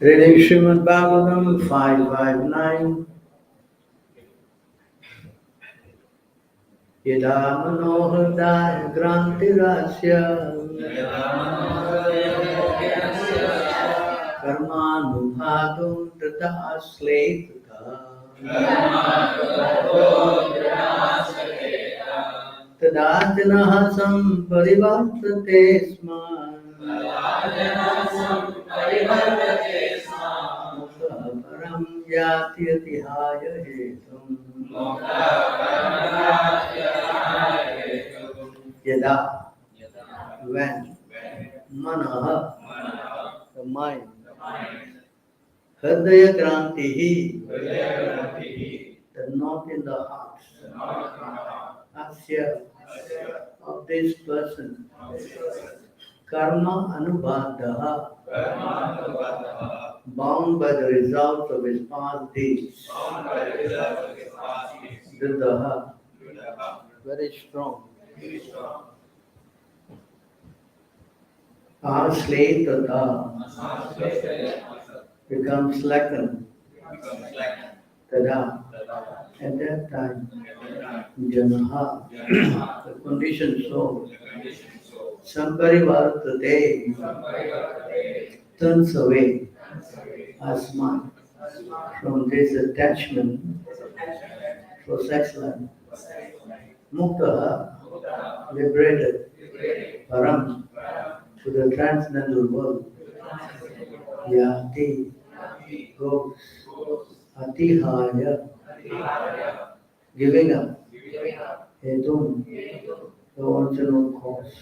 Reading Srimad Bhagavatam 559. Yada manohardaya grantirasya karmanubhadum tata asletata tadajanaha samparivartate sma mukha param yati atihaya hetum yada when manaha the mind hridaya grantihi the knot in the heart asya of this person karma anubhadaha bound by the results of his past deeds Dridhaha very strong asletata becomes slackened tada at that time janaha the conditioned soul samparivartate turns away asman from this attachment for sex life muktaha liberated param to the transcendental world yati goes atihaya giving up hetum the original cause.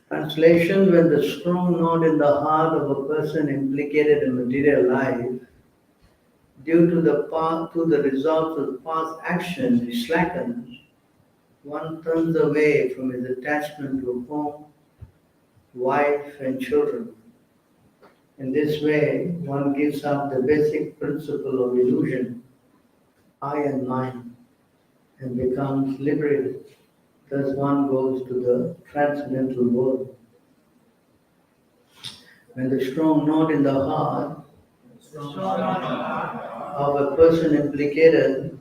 Translation: when the strong knot in the heart of a person implicated in material life due to the results of past actions is slackened, one turns away from his attachment to home, wife and children. In this way, one gives up the basic principle of illusion, I and mine, and becomes liberated. Thus one goes to the transcendental world. When the strong knot in the heart of a person implicated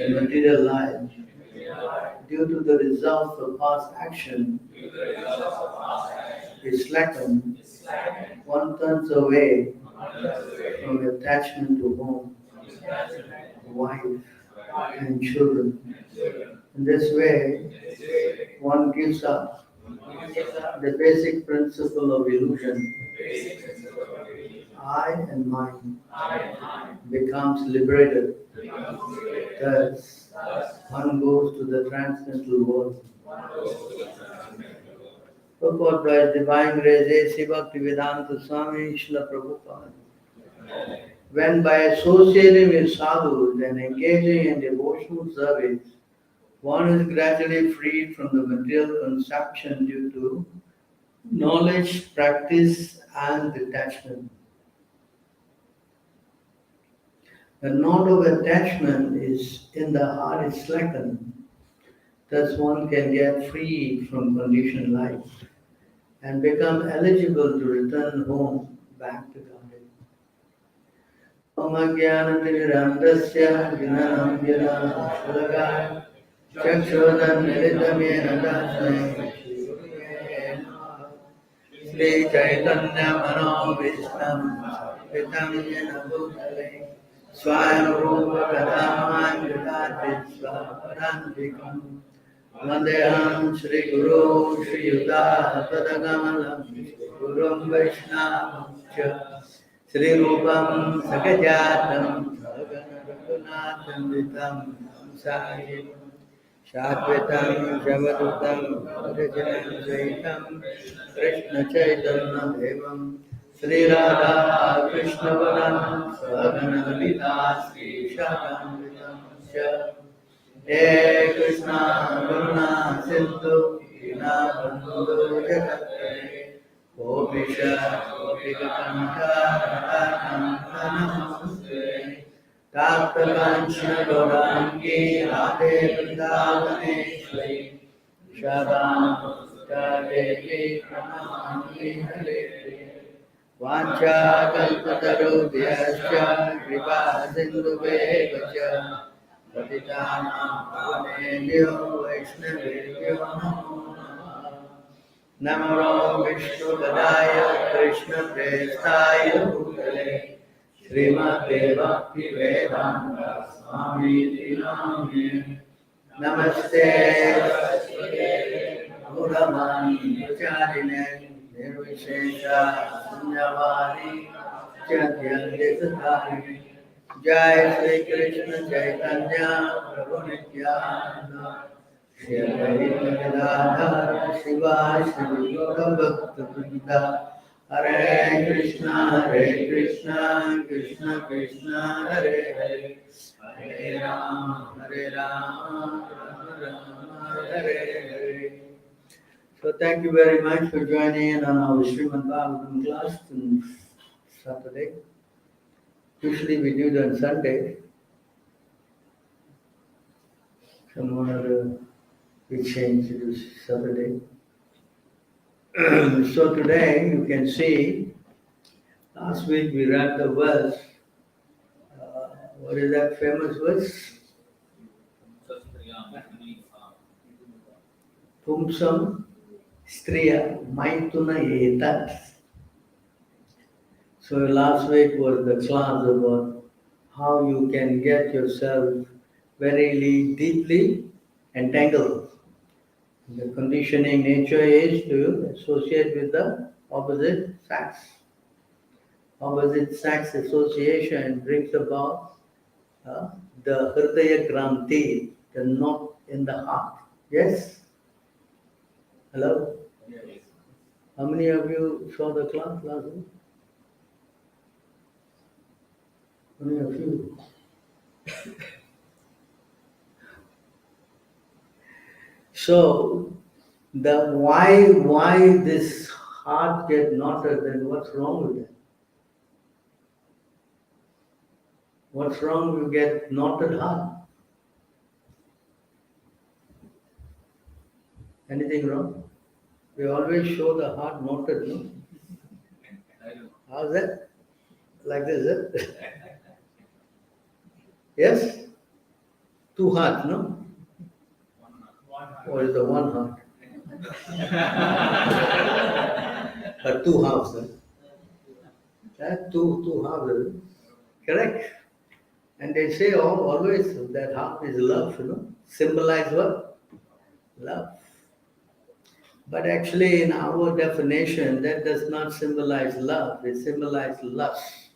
in material life due to the results of past action is slackened, one turns away from attachment to home, wife, and children. In this way, one gives up the basic principle of illusion, I and mine, becomes liberated. Thus, one goes to the transcendental world. Purport by His Divine Grace A.C. Bhaktivedanta Swami Srila Prabhupada. When by associating with sadhus and engaging in devotional service, one is gradually freed from the material consumption due to knowledge, practice, and detachment. The knot of attachment is in the heart is slackened. Thus one can get free from conditioned life and become eligible to return home back to Godhead. Om Ajnanatirandasya Gnanam Shulakaya Chakshudan Nilidamena Tasmai Shri Chaitanya Manovishnam Pitam Yena Bhutale Swayam Rupa Kadamam Yudhati Swaparantikam Vandeham Shri Guru Shri Yuta Padagamalam Gurum Vaishnavam Cha Shri Rupam Sakajatam Sagana Raghunatham Vitam Sahib Shadvitam Javadutam Rajanam Saitam Krishna Chaitanya Devam Sri Radha Krishna Varam Sagana Lalita Sri Shadam Vitam Cha Hey Krishna Karuna Sindhu Dinabandhu Jagatre Gopisha Gopika Kanta Radha Kanta Taptakanchana Gaurāṅgi Radhe Vrindavaneshwari Shadhanamasta Devi Pranamami Hare Vancha Kalpatarubhyascha Kripa Sindhubheva cha Patitanam Pavanebhyo Vaishnavebhyo Namo Namo Vishnu Padaya Krishna Prestaya Bhutale Srimate Bhakti Vedanta Swami Namine Namaste Gauravani Pracharine Nirvishesha Sunyavadi Chatyandesatari Jai Sri Krishna Chaitanya Prabhu Nityananda Shri Advaita Gadadhara Shivāsri Gaura Bhakta Vrinda Hare Krishna Krishna Krishna Hare Hare Hare Rama Rama Rama Hare Hare. So thank you very much for joining in on our Srimad Bhagavatam class on Saturday. Usually we do it on Sunday. Someone or we changed it to Saturday. So today you can see, last week we read the verse. What is that famous verse? Pumsam Striya Maituna Etat. So last week was the class about how you can get yourself very deeply entangled. The conditioning nature is to associate with the opposite sex. Opposite sex association brings about the Hridaya Granthi, the knot in the heart. Yes? Hello? Yes. How many of you saw the class last week? How many of you? So, the why this heart get knotted and what's wrong with it? What's wrong with get knotted heart? Anything wrong? We always show the heart knotted, no? How's that? Like this, is it? Yes? Two hearts, no? Or is the one heart? But two halves, huh? Two halves, is it? Correct? And they say always that half is love, Symbolize what? Love. But actually in our definition, that does not symbolize love, it symbolizes lust.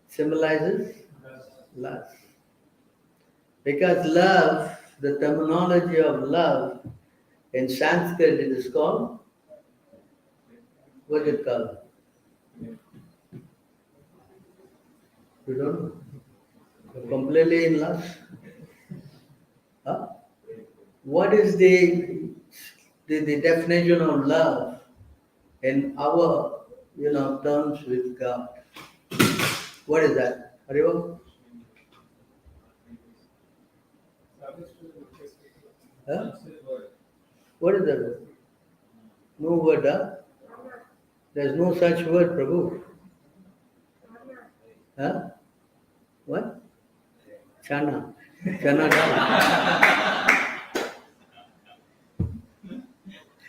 Symbolizes lust. Because love, the terminology of love, in Sanskrit it is called, what is it called? You don't know? You're completely in lust. Huh? What is the definition of love in our terms with God? What is that? Hariva? Huh? What is that word? No word, huh? There's no such word, Prabhu. Huh? What? Chana. Chana dal.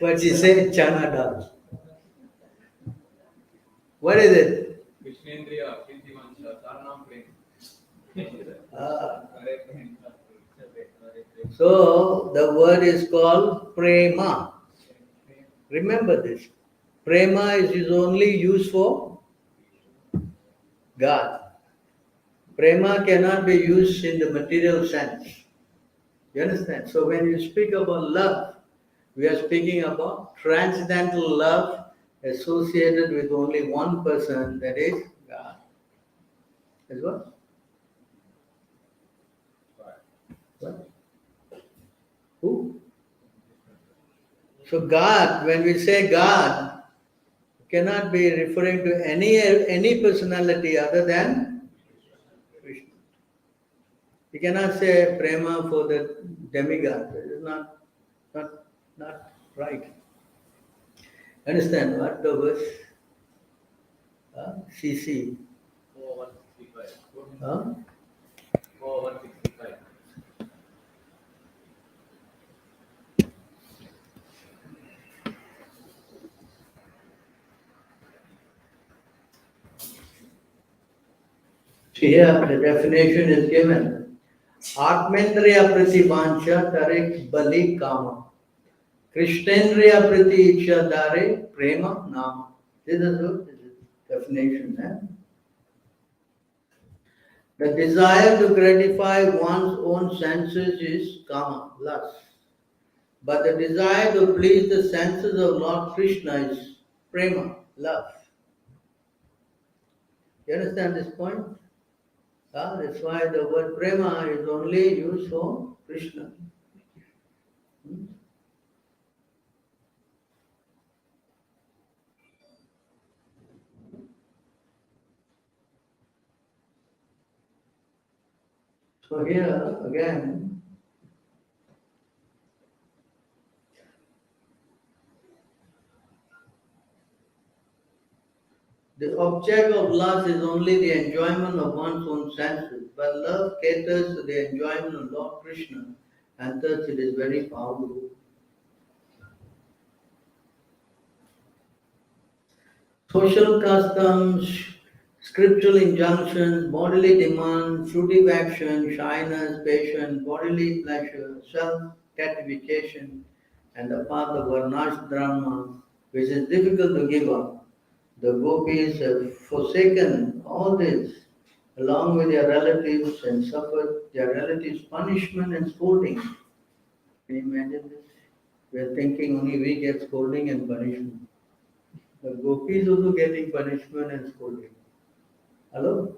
What she said, chana dal. What is it? So the word is called prema. Remember this. Prema is only used for God. Prema cannot be used in the material sense. You understand? So when you speak about love, we are speaking about transcendental love associated with only one person, that is God. Is what? What? Who? So God, when we say God, cannot be referring to any personality other than Krishna. You cannot say prema for the demigod. It is not, not right. Understand what the verse? CC. 4165. Huh? 4165. Here the definition is given. Atmendriya pratibhansha tarik bali kama. Krishnendriya prati ichha dare prema nama. This is the definition. The desire to gratify one's own senses is kama, lust. But the desire to please the senses of Lord Krishna is prema, love. You understand this point? That's why the word prema is only used for Krishna. So here again, the object of lust is only the enjoyment of one's own senses, but love caters to the enjoyment of Lord Krishna, and thus it is very powerful. Social customs, scriptural injunctions, bodily demand, fruitive action, shyness, patience, bodily pleasure, self-gratification, and the path of varnash dharma, which is difficult to give up. The gopis have forsaken all this along with their relatives and suffered their relatives' punishment and scolding. Can you imagine this? We are thinking only we get scolding and punishment. The gopis also getting punishment and scolding. Hello?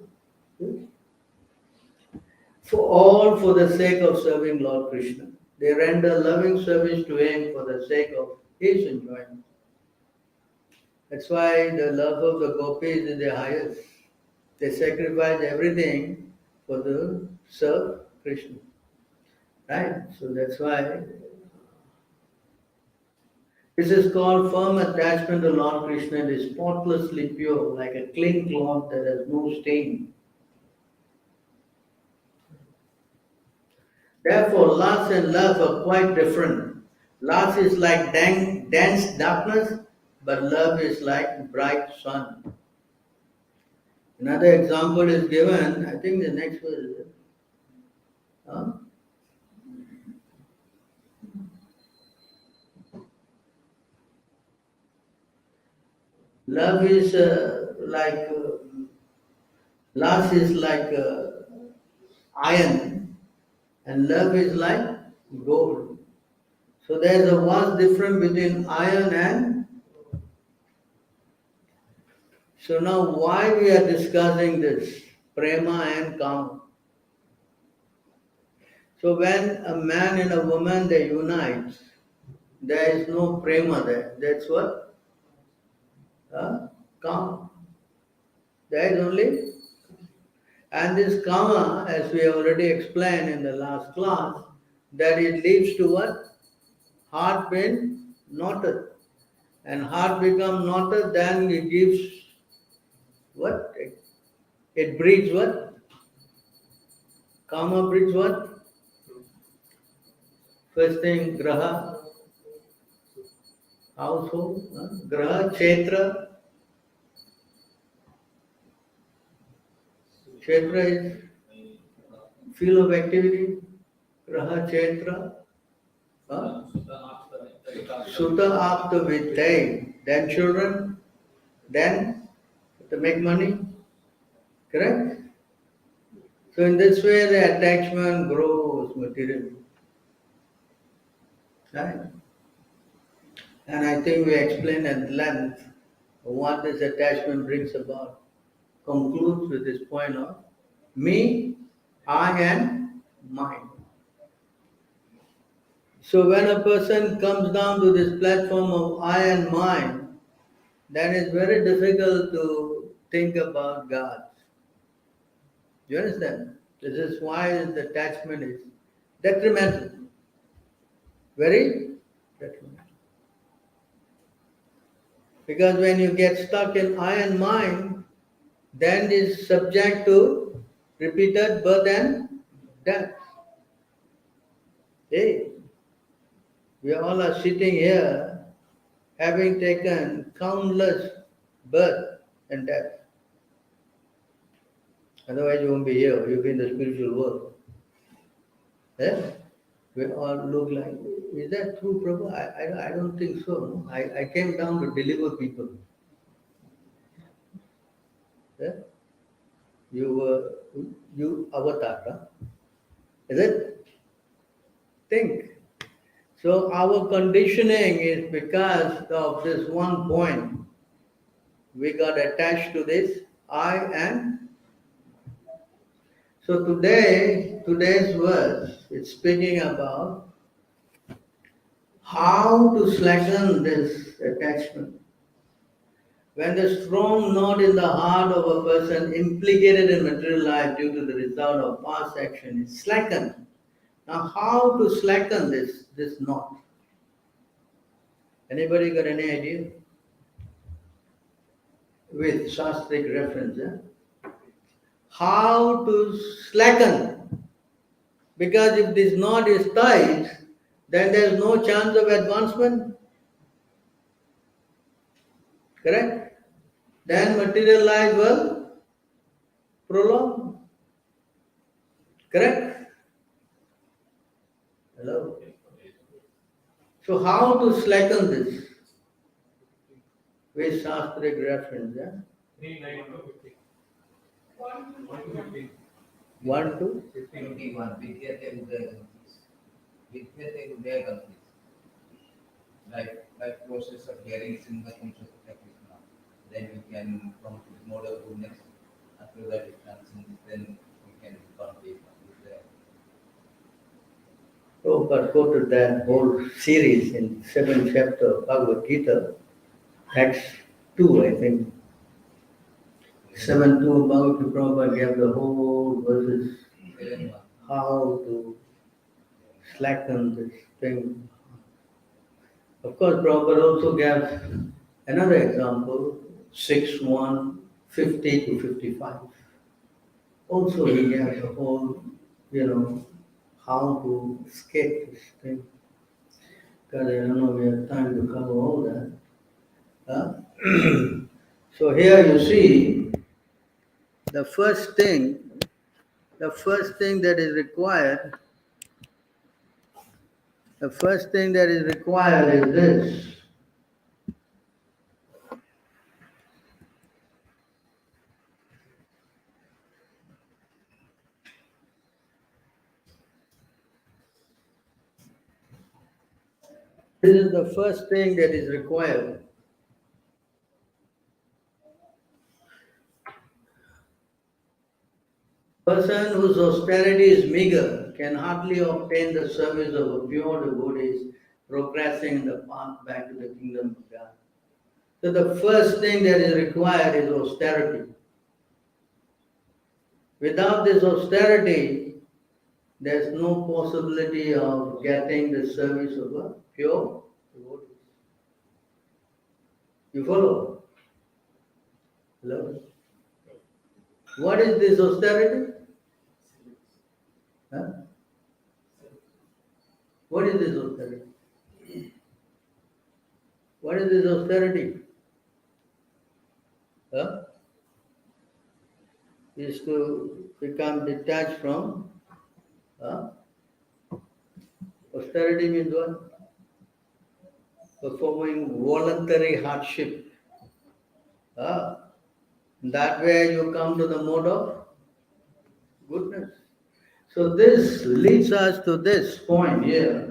Yes. For all for the sake of serving Lord Krishna. They render loving service to him for the sake of his enjoyment. That's why the love of the gopis is the highest. They sacrifice everything for the serve Krishna. Right? So that's why this is called firm attachment to Lord Krishna. It is spotlessly pure, like a clean cloth that has no stain. Therefore, lust and love are quite different. Lust is like dense darkness, but love is like bright sun. Another example is given, I think the next verse is it? Huh? Love is lust is like iron, and love is like gold. So there is a vast difference between iron and. So now why we are discussing this prema and kama? So when a man and a woman they unite, there is no prema there. That's what? Kama. There is only. And this kama, as we have already explained in the last class, that it leads to what? Heart being knotted. And heart become knotted, then it gives what? It breeds what? Kama breeds what? First thing, graha, household, graha, kshetra. Kshetra is field of activity, graha, kshetra. Sutta after with time, then children, then to make money, correct? So in this way the attachment grows materially. Right? And I think we explained at length what this attachment brings about. Concludes with this point of me, I and mine. So when a person comes down to this platform of I and mine, then it's very difficult to think about God. Do you understand? This is why the attachment is detrimental, very detrimental. Because when you get stuck in I and mine, then is subject to repeated birth and death. Hey, we all are sitting here having taken countless birth and death. Otherwise you won't be here, you'll be in the spiritual world. Yeah? We all look like, is that true, Prabhu? I don't think so. No? I came down to deliver people. Yeah? You avatar, huh? Is it? Think. So our conditioning is because of this one point. We got attached to this I and so today's verse is speaking about how to slacken this attachment. When the strong knot in the heart of a person implicated in material life due to the result of past action is slackened. Now, how to slacken this knot? Anybody got any idea? With Shastric reference, how to slacken? Because if this knot is tight, then there is no chance of advancement. Correct? Then material life will prolong. Correct? Hello? So how to slacken this? With Shastric reference, 3, 9, 15. 1 to 51. Vidyate Udaya like process of hearing in the concept of Krishna. Then we can come to the mode of goodness. After that it comes in, then we can complete with the Prabhupada quoted that whole series in 7th chapter of Bhagavad Gita, Acts 2, I think. 7:2 about to Prabhupada gave the whole verses how to slacken this thing. Of course, Prabhupada also gave another example, 6:1, 50 to 55. Also, he gave the whole, how to escape this thing. Because I don't know we have time to cover all that. Huh? So here you see the first thing that is required, is this. This is the first thing that is required. Person whose austerity is meager can hardly obtain the service of a pure devotee progressing in the path back to the kingdom of God. So the first thing that is required is austerity. Without this austerity, there's no possibility of getting the service of a pure devotee. You follow? Hello? What is this austerity? Huh? What is this austerity? What is this austerity? Huh? Is to become detached from. Huh? Austerity means what? Performing voluntary hardship. Huh? That way you come to the mode of goodness. So this leads us to this point here.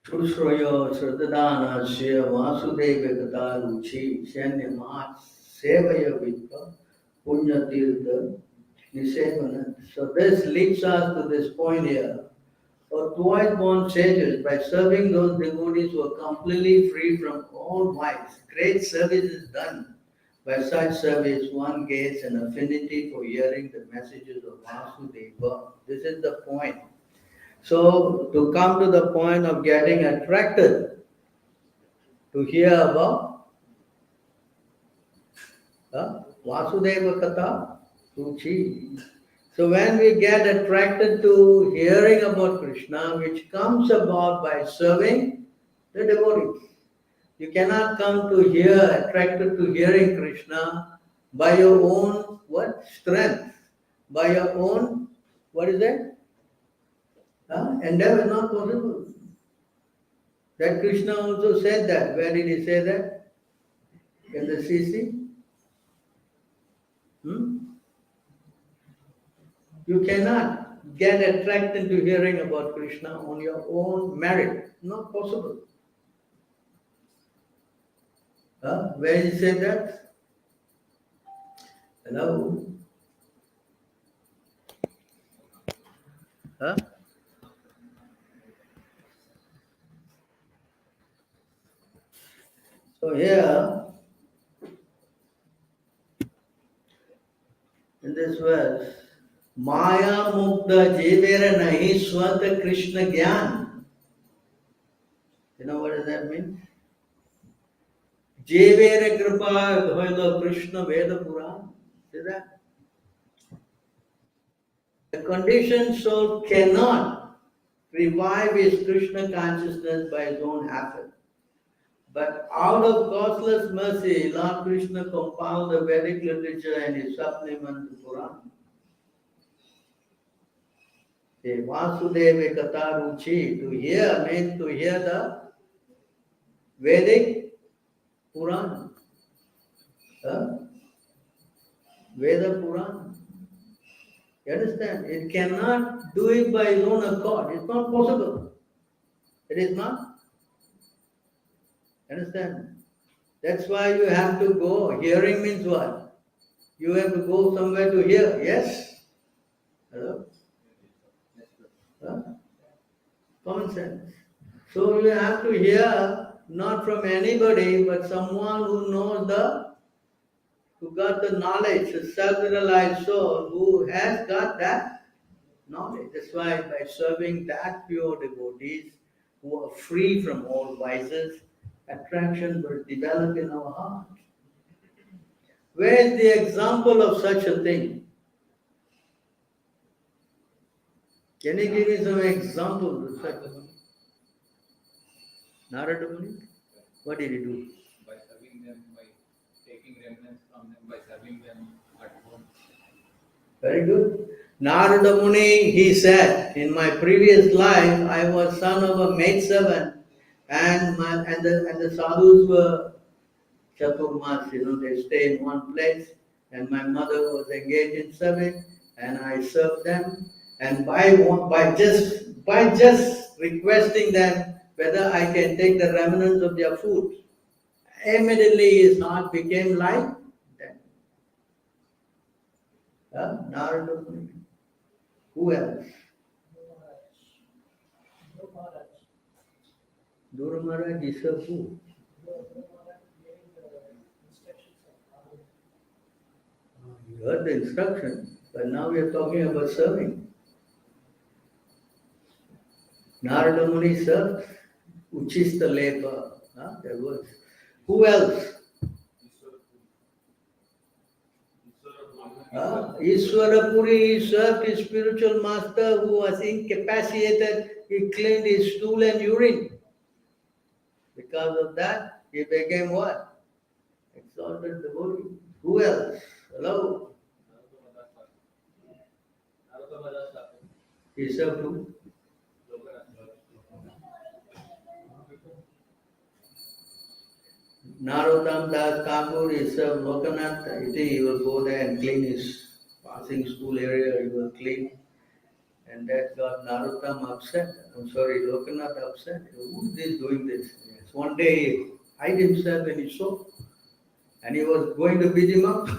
Shrushroyo Sradhadanasya Vasudeva Kataruchi Shanyamat Sevaya Vipa Punya Tirtha Nisevana. So this leads us to this point here. Or twice born sages, by serving those devotees who are completely free from all vice, great service is done. By such service, one gains an affinity for hearing the messages of Vasudeva. This is the point. So, to come to the point of getting attracted to hear about Vasudeva Katha, Ruchi. So, when we get attracted to hearing about Krishna, which comes about by serving the devotees, you cannot come to hear, attracted to hearing Krishna by your own what? Strength, by your own, what is that? Endeavor, not possible. That Krishna also said that. Where did he say that? In the CC? You cannot get attracted to hearing about Krishna on your own merit. Not possible. Where he said that? Hello? Huh? So here, in this verse, Maya Mukta Jevera Nahi Swanta Krishna Gyan. You know what does that mean? Jevera Kripa Dhoila Krishna Veda Puran. See that? The conditioned soul cannot revive his Krishna consciousness by his own effort. But out of causeless mercy, Lord Krishna compiled the Vedic literature and his supplement, the Puran. The Vasudeva Kataruchi, to hear means to hear the Vedic Puran. Veda Puran. You understand? It cannot do it by its own accord. It's not possible. It is not. Understand? That's why you have to go. Hearing means what? You have to go somewhere to hear. Yes? Hello? Huh? Common sense. So you have to hear not from anybody, but someone who knows who got the knowledge, a self-realized soul who has got that knowledge. That's why by serving that pure devotees who are free from all vices, attraction will develop in our heart. Where is the example of such a thing? Can you give me some examples of such a thing? Narada Muni? What did he do? By serving them, by taking remnants from them, by serving them at home. Very good. Narada Muni, he said, in my previous life, I was son of a maidservant, and the sadhus were chaturmas, they stay in one place, and my mother was engaged in serving, and I served them, and by just requesting them whether I can take the remnants of their food, immediately his heart became like that. Narada Muni. Who else? Guru Maharaj, he served who? You heard the instruction, but now we are talking about serving. Narada Muni served Uchista Lepa. There was. Who else? Ishwarapuri, he served his spiritual master who was incapacitated. He cleaned his stool and urine. Because of that, he became what? Exalted devotee. Who else? Hello? He served who? Narottam Das Thakur, he served Lokanath. He will go there and clean his passing school area, he will clean. And that got Narottam upset. I'm sorry, Lokanath upset. Who is this doing this? Yes. One day he hid himself in his soap and he was going to beat him up.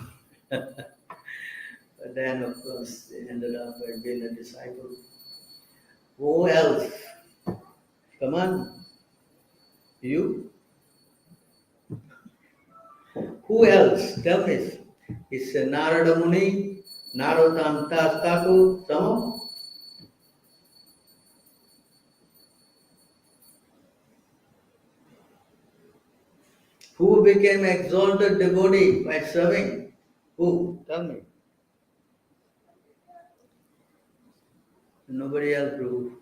But then, of course, he ended up by being a disciple. Who else? Come on. You? Who else? Tell me. It's Narada Muni, Narottam Das Thakur, some? Who became exalted devotee by serving? Who? Tell me. Nobody else, Prabhu.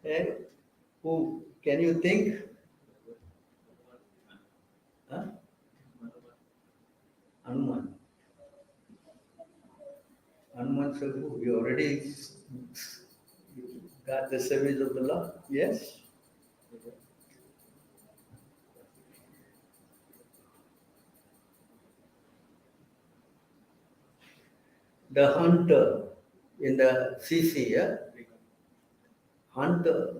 Eh? Who? Can you think? Huh? Hanuman. Hanuman said, who? You already got the service of the Lord? Yes? The hunter in the CC, yeah? Hunter.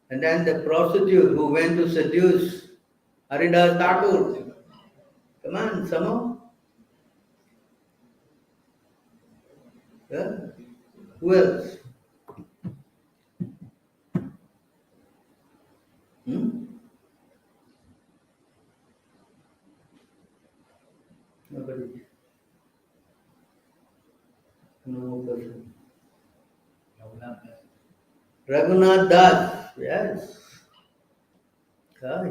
And then the prostitute who went to seduce Haridas Thakur. Come on, some more. Yeah? Who else? Hmm? Nobody. No person. Raghunath Das, yes.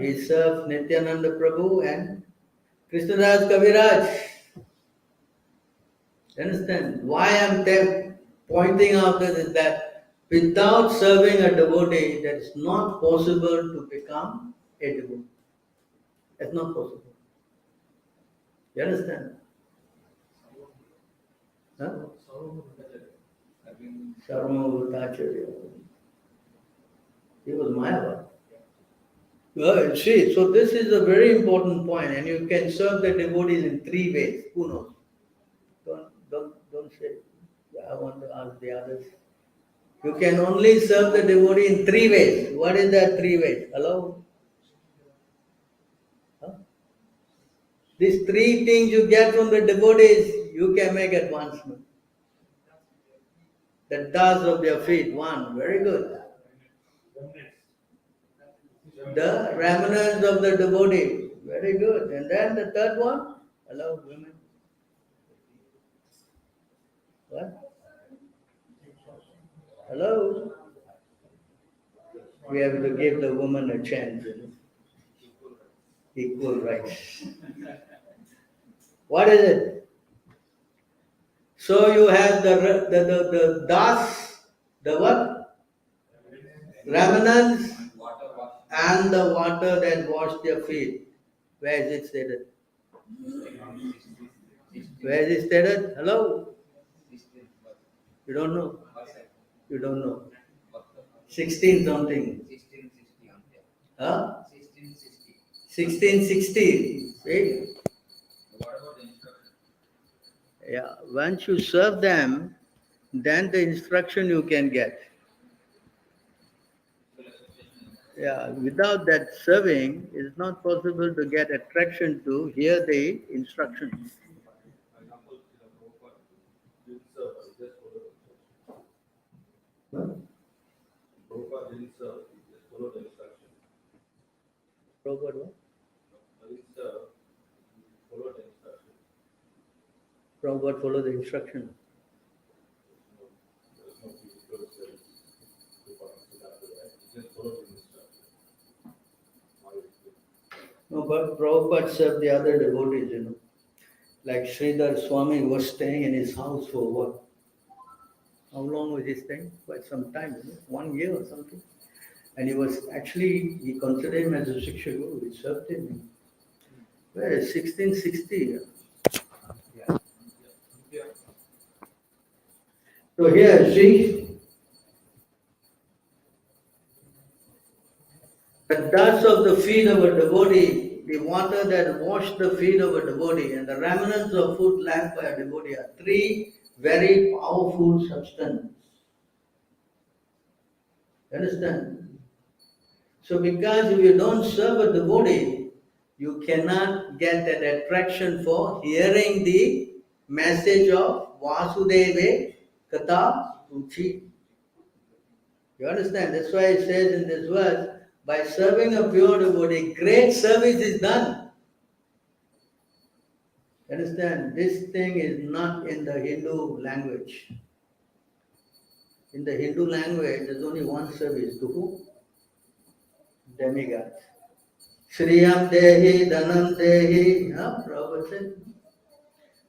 He served Nityananda Prabhu and Krishnadas Kaviraj. Understand? Why I'm pointing out this is that without serving a devotee, that is not possible to become a devotee. That's not possible. You understand? Huh? Sarvabhautacharya. He was Mayavad. Well, see, so this is a very important point, and you can serve the devotees in three ways. Who knows? Don't say. I want to ask the others. You can only serve the devotee in three ways. What is that three ways? Hello? Huh? These three things you get from the devotees, you can make advancement. The dāsa of their feet, one, very good. The remnants of the devotee, very good. And then the third one, hello, women. What? Hello? We have to give the woman a chance, Equal rights. What is it? So you have the das, the what? Remnants and the water that washed their feet. Where is it stated? Where is it stated? Hello? You don't know? You don't know. 16 something. 1660 on there. Huh? 1660. 1660. See? What about the instruction? Yeah. Once you serve them, then the instruction you can get. Yeah. Without that serving, it's not possible to get attraction to hear the instructions. For example, Gopāl didn't serve, he just followed the instruction. Gopāl didn't serve, he just followed the instruction. Robert, what? He didn't serve, he followed the instruction. Robert follow the instruction. There was no physical service. Gopāl did after that, he just followed the instruction. No, but Prabhupada served the other devotees, Like Sridhar Swami was staying in his house for what? How long was he staying? Quite some time, 1 year or something. And he considered him as a Shiksha Guru. He served him. Where is 1660? Yeah. So here, see, the dust of the feet of a devotee the water that washed the feet of a devotee, and the remnants of food left by a devotee are three very powerful substances. Understand? So because if you don't serve a devotee, you cannot get that attraction for hearing the message of Vasudeva Katha Ruchi. You understand? That's why it says in this verse, by serving a pure devotee, great service is done. Understand? This thing is not in the Hindu language. In the Hindu language, there's only one service to who? Demigod. Shriyam Dehi, Dhanam Dehi, Prabhu said.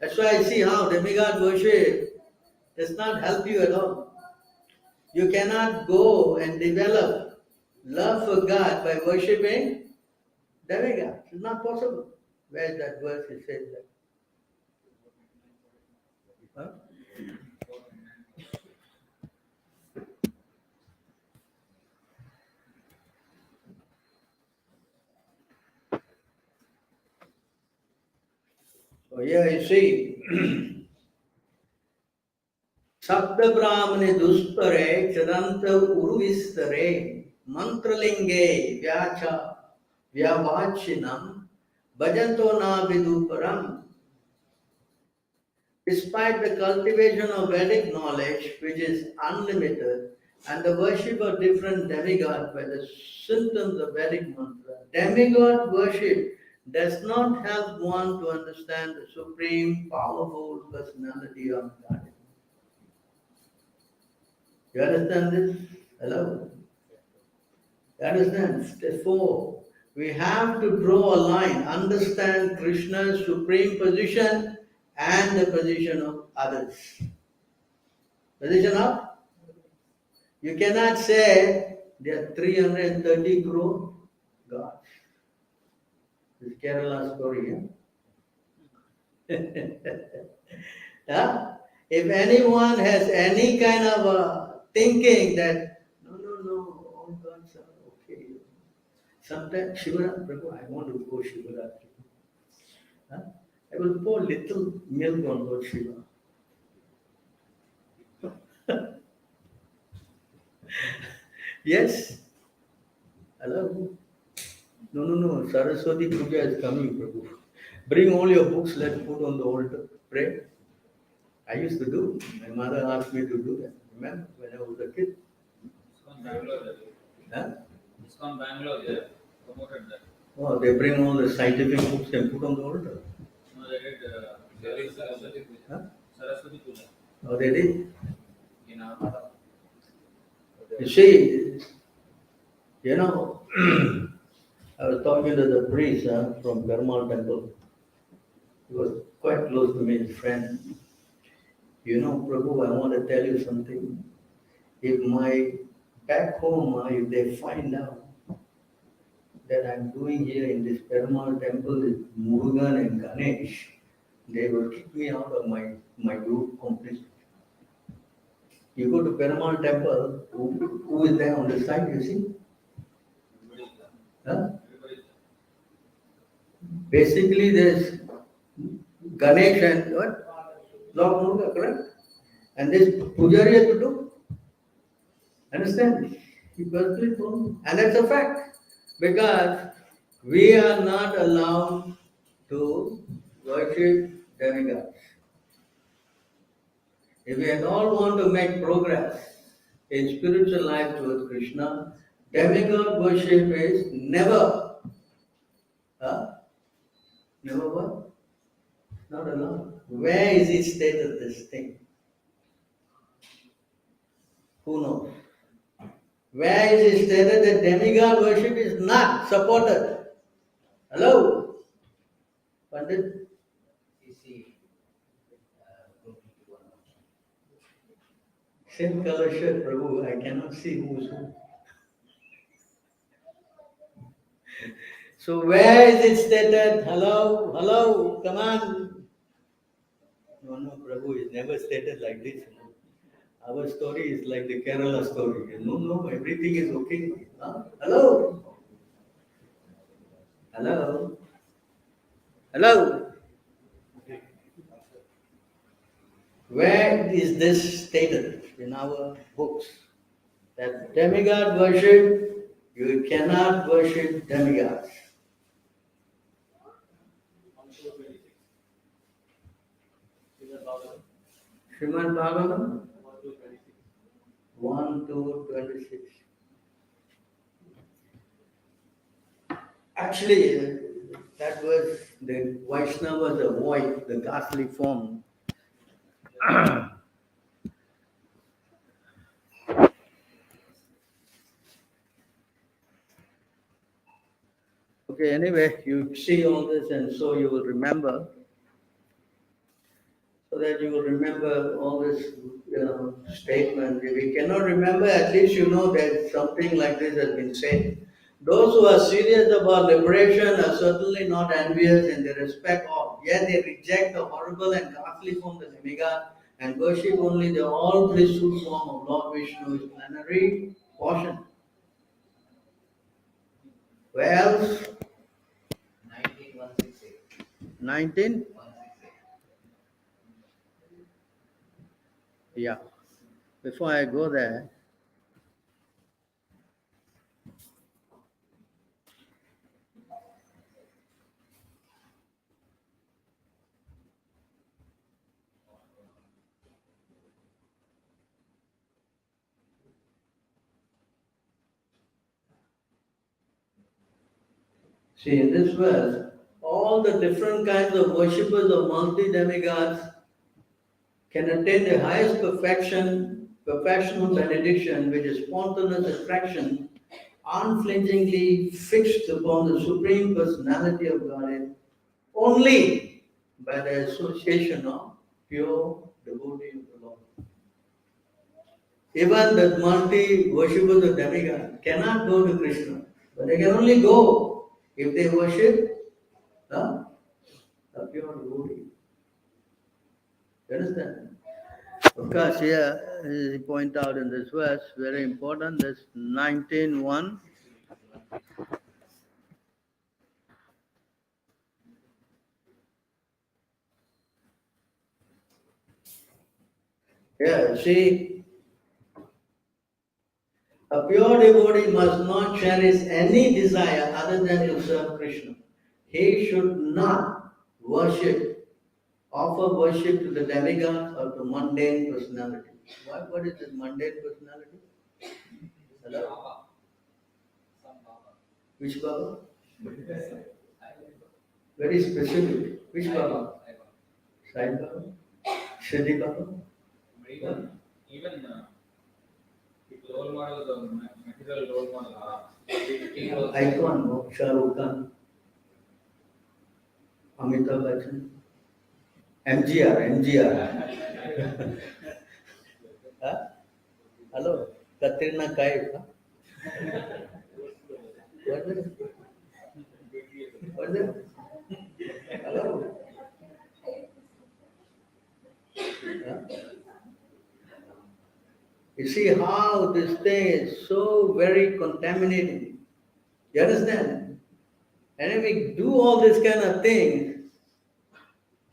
That's why I see how demigod worship does not help you at all. You cannot go and develop love for God by worshipping demigod. It's not possible. Where is that verse it says that? Huh? So here you see, Sabda Brahmane Duspare Chadanta Uruvistare Mantralinge Vyacha Vyavachinam Bhajanto Na Viduparam. Despite the cultivation of Vedic knowledge, which is unlimited, and the worship of different demigods by the symptoms of Vedic mantra, demigod worship does not help one to understand the supreme, powerful personality of God. You understand this? Hello? You understand? Therefore, we have to draw a line, understand Krishna's supreme position and the position of others. Position of? You cannot say there are 330 crore gods. This Kerala story. Yeah? If anyone has any kind of thinking that, no, all gods are okay. Sometimes Shivaratri, Prabhu, I want to go Shivaratri. Huh? I will pour little milk on Lord Shiva. Yes? Hello? No. Saraswati Puja is coming, Prabhu. Bring all your books, let's put on the altar. Pray. I used to do. My mother asked me to do that. Remember when I was a kid? ISKCON Bangalore. Huh? ISKCON Bangalore, they promoted that. Oh, they bring all the scientific books and put on the altar. No, they did Saraswati Puja. Huh? Saraswati Puja. Oh, they did? In our You see, you know, I was talking to the priest from Gopāl temple. He was quite close to me, his friend. You know, Prabhu, I want to tell you something. If my back home, if they find out that I'm doing here in this Perumal temple is Murugan and Ganesh, they will kick me out of my group completely. You go to Perumal temple, who is there on the side, you see? Huh? Basically, there's Ganesh and what? Lord Muruga, correct? And this Pujari has to do. Understand? He personally told me. And that's a fact. Because we are not allowed to worship demigods. If we at all want to make progress in spiritual life towards Krishna, demigod worship is never, never what? Not allowed. Where is it stated this thing? Who knows? Where is it stated that demigod worship is not supported? Hello? Pandit? You see, completely one option. Same color shirt, Prabhu. I cannot see who is who. So where is it stated? Hello, come on. No, Prabhu, it's never stated like this. Our story is like the Kerala story. No, everything is okay. Huh? Hello? Hello? Where is this stated in our books? That demigod worship, you cannot worship demigods. 1 to 26. Srimad Bhagavatam, Srimad Bhagavatam 1 to 26. 1 to 26. Actually, that was the Vaishnavas avoid the ghastly form. Okay, anyway, you see all this and so you will remember, so that you will remember all this statement. If you cannot remember, at least you know that something like this has been said. Those who are serious about liberation are certainly not envious in the respect of, yet they reject the horrible and ghastly form of the demigod and worship only the all blissful form of Lord Vishnu's plenary portion. Where else? 19168. 19? 168. Yeah. Before I go there, see in this verse, all the different kinds of worshippers of multi demigods can attain the highest perfection, perfectional benediction, which is spontaneous attraction, unflinchingly fixed upon the Supreme Personality of Godhead, only by the association of pure devotee of the Lord. Even the multi worshippers of demigod cannot go to Krishna, but they can only go if they worship a pure devotee. You understand? Of course, here he point out in this verse, very important, this 19:1. Yeah, see, a pure devotee must not cherish any desire other than to serve Krishna. He should not offer worship to the demigods or to mundane personality. What is this mundane personality? Hello? Baba. Some Baba. Which Baba? I Very specific. Which Baba? I Sai Baba? Siddhi Baba? Even if role models or material role model are, he was Icon, no? Shah Rukh Khan, Amitabh Bachchan, MGR. Huh? Hello? Katrina Kaif, huh? What is it? What is it? Hello? Huh? You see how this thing is so very contaminating. You understand? And if we do all this kind of things,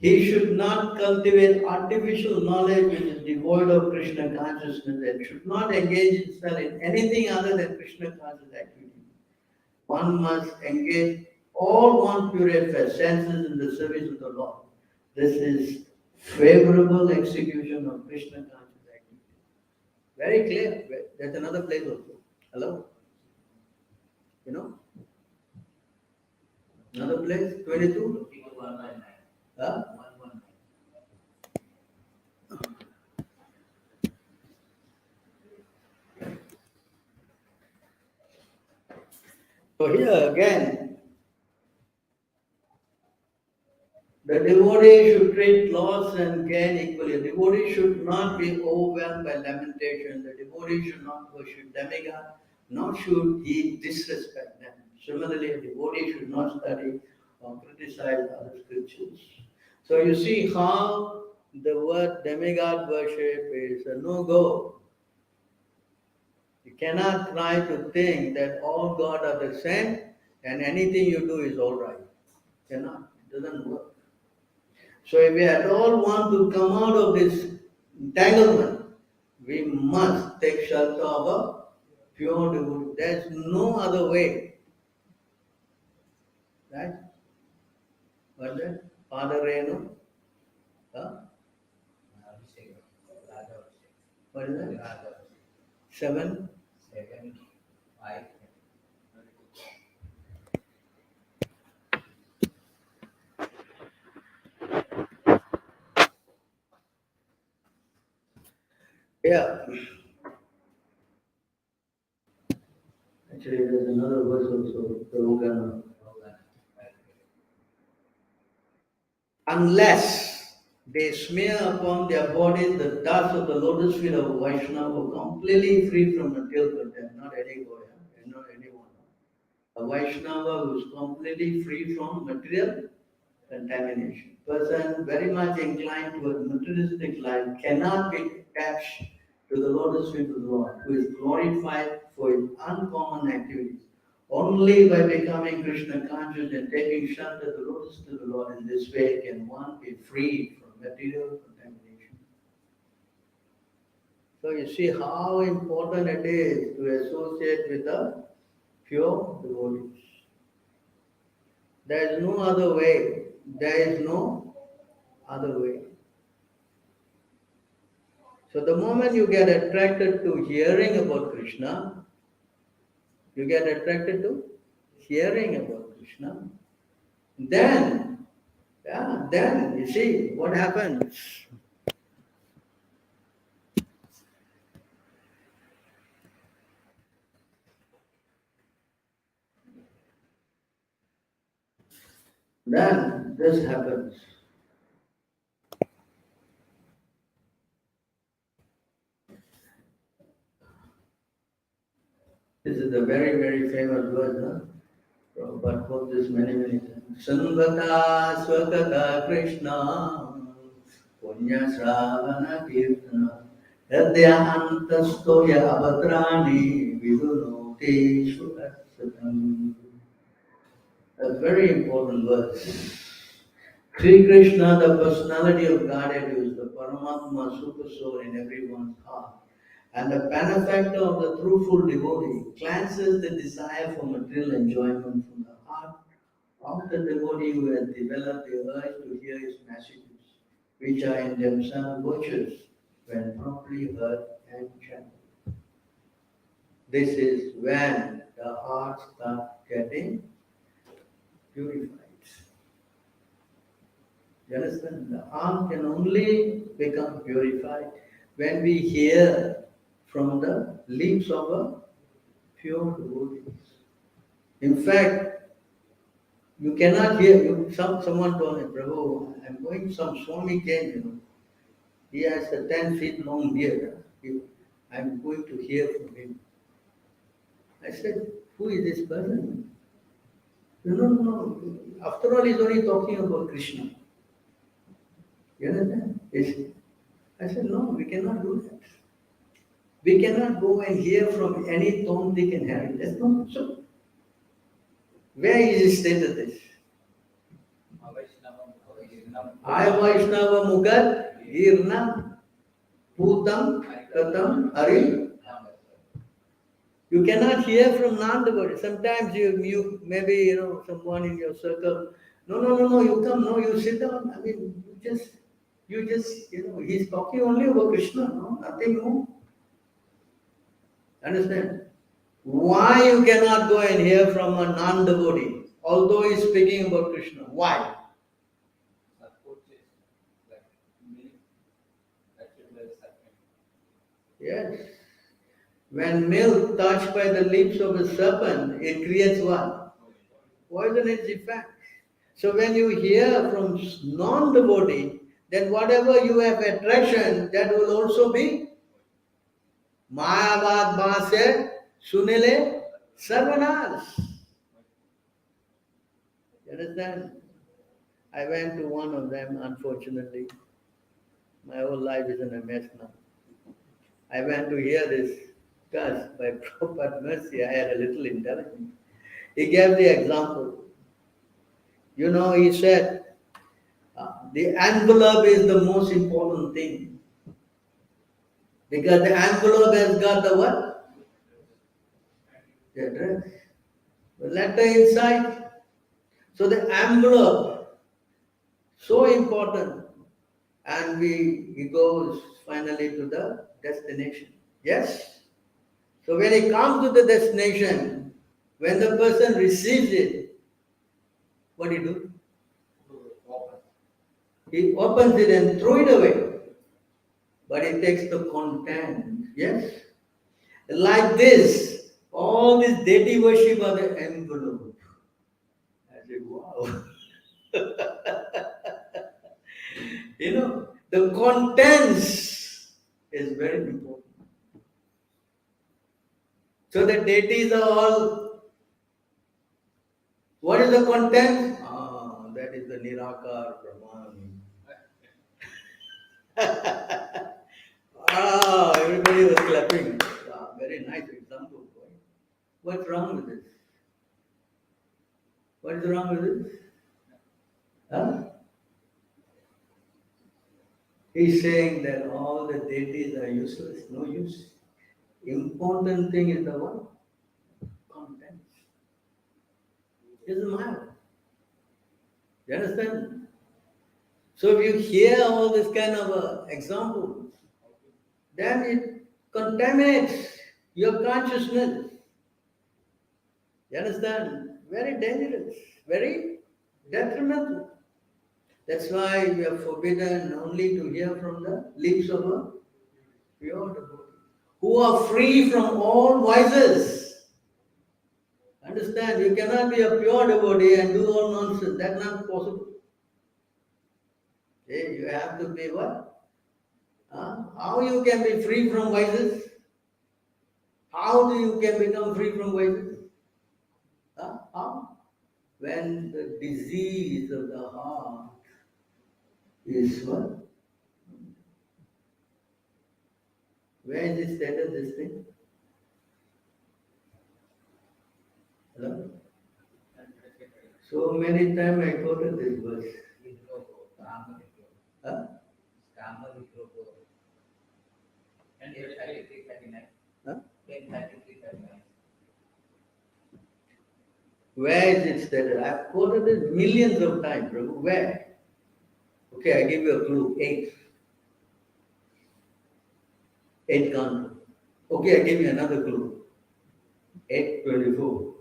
he should not cultivate artificial knowledge which is devoid of Krishna consciousness and should not engage himself in anything other than Krishna conscious activity. One must engage all one purified senses in the service of the Lord. This is favorable execution of Krishna conscious activity. Very clear. There's another place also. Hello? You know? Another place? 22? 119. Huh? 119. So here again, the devotee should treat loss and gain equally. The devotee should not be overwhelmed by lamentation. The devotee should not worship demigod, nor should he disrespect them. Similarly, a devotee should not study or criticize other scriptures. So you see how the word demigod worship is a no-go. You cannot try to think that all God are the same and anything you do is all right. Cannot. Doesn't work. So if we at all want to come out of this entanglement, we must take shelter of a pure devotee. There is no other way. Right? What's that? Father Renu? Huh? Abhishek, Raja Abhishek, What is that? Raja Abhishek. 7? 7, 5. Yeah. Actually, there's another verse also. Prabhu. Unless they smear upon their bodies the dust of the lotus feet of a Vaishnava, completely free from material content, not any boy, not anyone. A Vaishnava who is completely free from material contamination. Person very much inclined toward materialistic life cannot be attached to the lotus feet of the Lord, who is glorified for his uncommon activities. Only by becoming Krishna conscious and taking shelter of the lotus to the Lord in this way can one be freed from material contamination. So you see how important it is to associate with the pure devotees. There is no other way. There is no other way. So the moment you get attracted to hearing about Krishna, you get attracted to hearing about Krishna, then, yeah, then you see what happens. Then this happens. This is a very, very famous verse, huh? Prabhupada quote this many, many times. Sangata swakata Krishna punya sravana kirtana yadya antastoya avatrani vidunoti shukasatam. A very important verse. Sri Krishna, the personality of Godhead, who is the Paramatma super soul in everyone's heart, and the benefactor of the truthful devotee, cleanses the desire for material enjoyment from the heart of the devotee who has developed the urge to hear his messages, which are in themselves virtuous when properly heard and chanted. This is when the heart starts getting purified. You understand? The heart can only become purified when we hear from the lips of a pure devotee. In fact, you cannot hear. Someone told me, Prabhu, I'm going some Swami came, He has a 10 feet long beard. I'm going to hear from him. I said, who is this person? No. After all, he's only talking about Krishna. You understand? I said, no, we cannot do that. We cannot go and hear from any Tom, Dick, and Harry. That's not so. Where is it stated this? I Vaishnava Mugat Girna Bhutam Katam Hari. You cannot hear from non-devotee. Sometimes you maybe someone in your circle. No. You come. No, you sit down. I mean, you just he's talking only about Krishna. No, nothing more. Understand? Why you cannot go and hear from a non-devotee, although he's speaking about Krishna? Why? Yes. When milk touched by the lips of a serpent, it creates what? Poisonous effect. So when you hear from non-devotee, then whatever you have attraction, that will also be Mayavad Bhase Sunile Sarvanas. You understand? I went to one of them, unfortunately. My whole life is in a mess now. I went to hear this because by proper mercy I had a little intelligence. He gave the example. You know, he said, the envelope is the most important thing. Because the envelope has got the what? The address. The letter inside. So the envelope, so important. And he goes finally to the destination. Yes? So when he comes to the destination, when the person receives it, what do you do? Open. He opens it and throw it away. But he takes the content. Yes? Like this, all this deity worship of the envelope. I said, wow. You know, the contents is very important. So the deities are all, what is the content? Ah, that is the Nirakar Brahman. Ah, everybody was clapping. Ah, very nice example. What's wrong with this? What is wrong with this? Huh? He's saying that all the deities are useless, no use. Important thing is the what? Content. Doesn't matter. You understand? So if you hear all this kind of examples, then it contaminates your consciousness. You understand? Very dangerous, very detrimental. That's why we are forbidden only to hear from the lips of a pure devotee, who are free from all vices. Understand? You cannot be a pure devotee and do all nonsense. That's not possible. Okay? You have to be what? How you can be free from vices? How do you can become free from vices? How? When the disease of the heart is what? Where is it stated this thing? Hello? So many times I quoted this verse. Huh? And 8:33:39. Huh? 10:33:39. Where is it stated? I've quoted it millions of times, Prabhu. Where? Okay, I give you a clue. 8. 8 canto. Okay, I give you another clue. 824.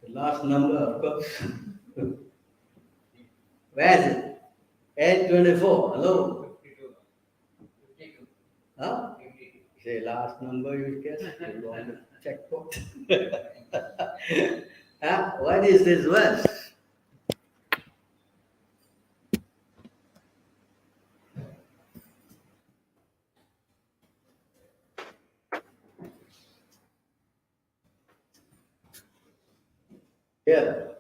The last number, of course. Where is it? 824. Hello? 52. 52. Huh? 52. Say last number you guess. You go on the checkpoint. Huh? What is this verse? Here.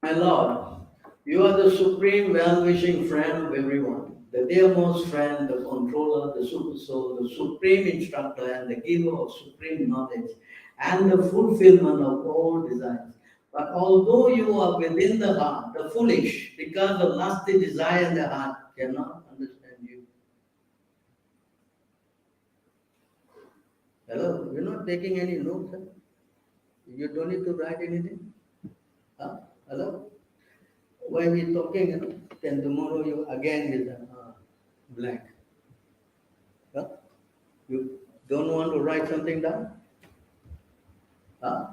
My Lord, you are the supreme well-wishing friend of everyone, the dearmost friend, the controller, the super soul, the supreme instructor, and the giver of supreme knowledge, and the fulfillment of all desires. But although you are within the heart, the foolish, because of lusty desire in the heart, cannot understand you. Hello, you're not taking any notes, huh? You don't need to write anything. Huh? Hello? Why we talking, then tomorrow you again is blank. Huh? You don't want to write something down? Huh?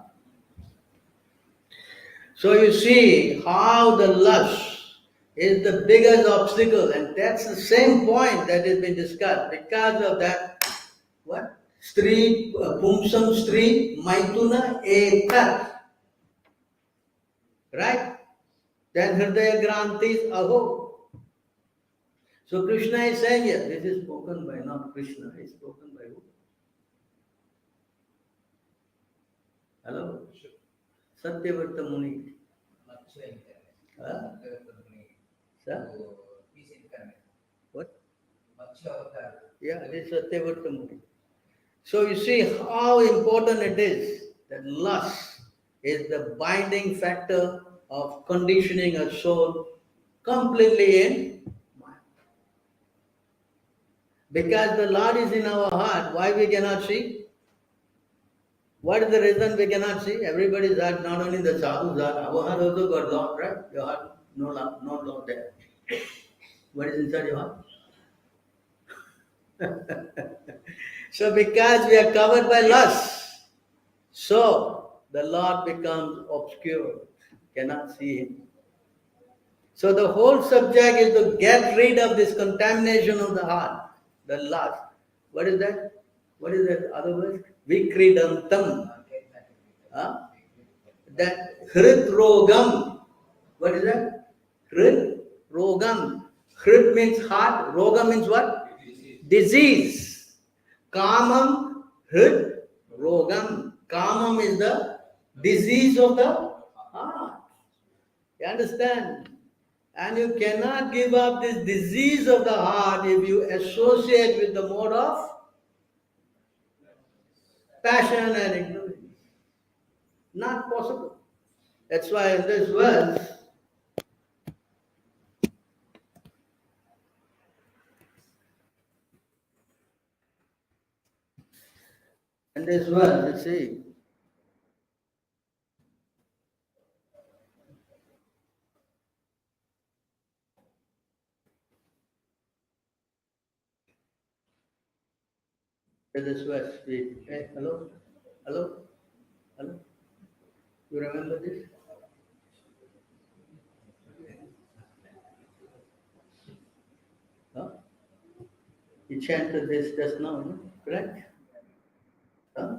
So you see how the lust is the biggest obstacle, and that's the same point that has been discussed. Because of that, what? Street, Pumsam Street, Maituna, Ekat. Right? Then Hridaya Grantis, Aho. So Krishna is saying here, this is spoken by not Krishna, it's spoken by who? Hello? Satyavarta Muni. Not showing that. Huh? Not the money. Sir? So, peace incarnate. Yeah, this is Satyavartamurti. So you see how important it is that lust is the binding factor of conditioning a soul completely in mind. Because the Lord is in our heart, why we cannot see? What is the reason we cannot see? Everybody's heart, not only the sadhu's heart, our heart also got Lord, right? Your heart, no Lord, no Lord there. What is inside your heart? So because we are covered by lust, so the Lord becomes obscure, cannot see him. So the whole subject is to get rid of this contamination of the heart, the lust. What is that? What is that other word? Vikridantam. Huh? That hrit rogam. What is that? Hrit rogam. Hrit means heart, roga means what? Disease. Kamam, hrit rogam. Kamam is the disease of the heart. You understand? And you cannot give up this disease of the heart if you associate with the mode of passion and ignorance. Not possible. That's why in this verse, you see, in this verse, hey, hello, hello, hello. You remember this? Huh? You chanted this just now, no? Correct? Huh?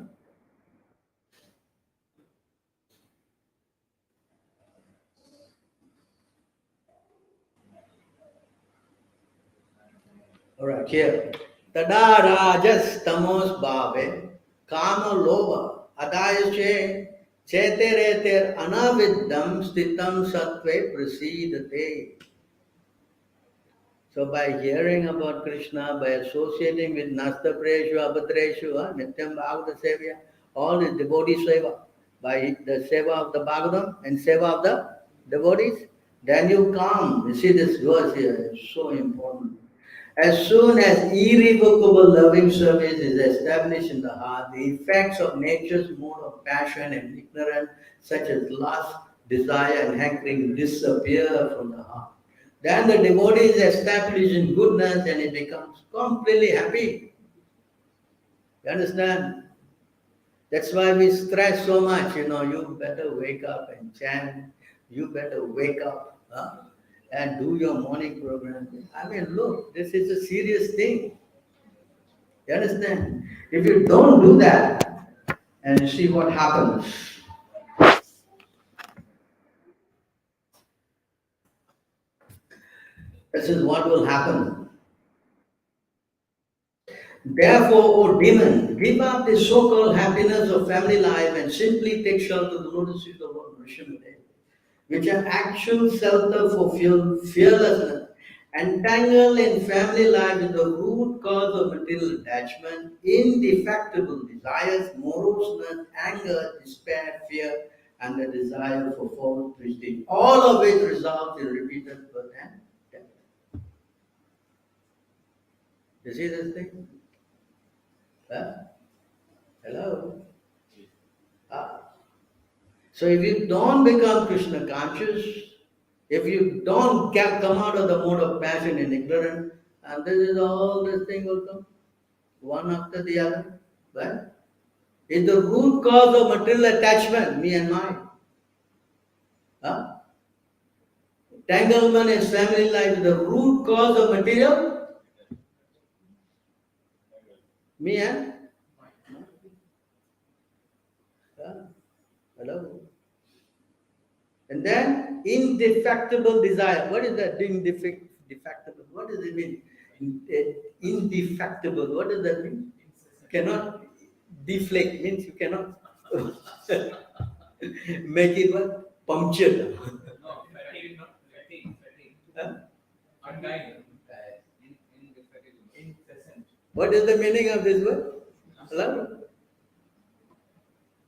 All right, here. Tada rajas tamos bhave kama loba adayashe chetereter anaviddam stitam sattve prasidate. So by hearing about Krishna, by associating with Nasta Preshu, Abhadreshu, Nityam Bhagavata Sevya, all the devotee seva, by the seva of the Bhagavatam and seva of the devotees, then you come. You see this verse here is so important. As soon as irrevocable loving service is established in the heart, the effects of nature's mode of passion and ignorance, such as lust, desire, and hankering, disappear from the heart. Then the devotee is established in goodness and he becomes completely happy. You understand? That's why we stress so much, you better wake up and chant, you better wake up and do your morning program. I mean, look, this is a serious thing. You understand? If you don't do that, and you see what happens. This is what will happen. Therefore, O demon, give up the so-called happiness of family life and simply take shelter of the lotus feet of Lord Vishnudev, which are actual shelter for fearlessness. Entangled in family life is the root cause of material attachment, indefectible desires, moroseness, anger, despair, fear, and the desire for false prestige. All of which results in repeated birth and death. You see this thing? Huh? Hello? So if you don't become Krishna conscious, if you don't come out of the mode of passion and ignorance, and this is all this thing will come, one after the other, right? It's the root cause of material attachment, me and mine. Huh? Entanglement in family life is the root cause of material, me and hello. And then indefectible desire. What is that? Defectible. What does it mean? Indefectible. What does that mean? Cannot deflect means you cannot make it what? Punctured. No, fatigue, not fatigue. Huh? Undying. What is the meaning of this word? Hello?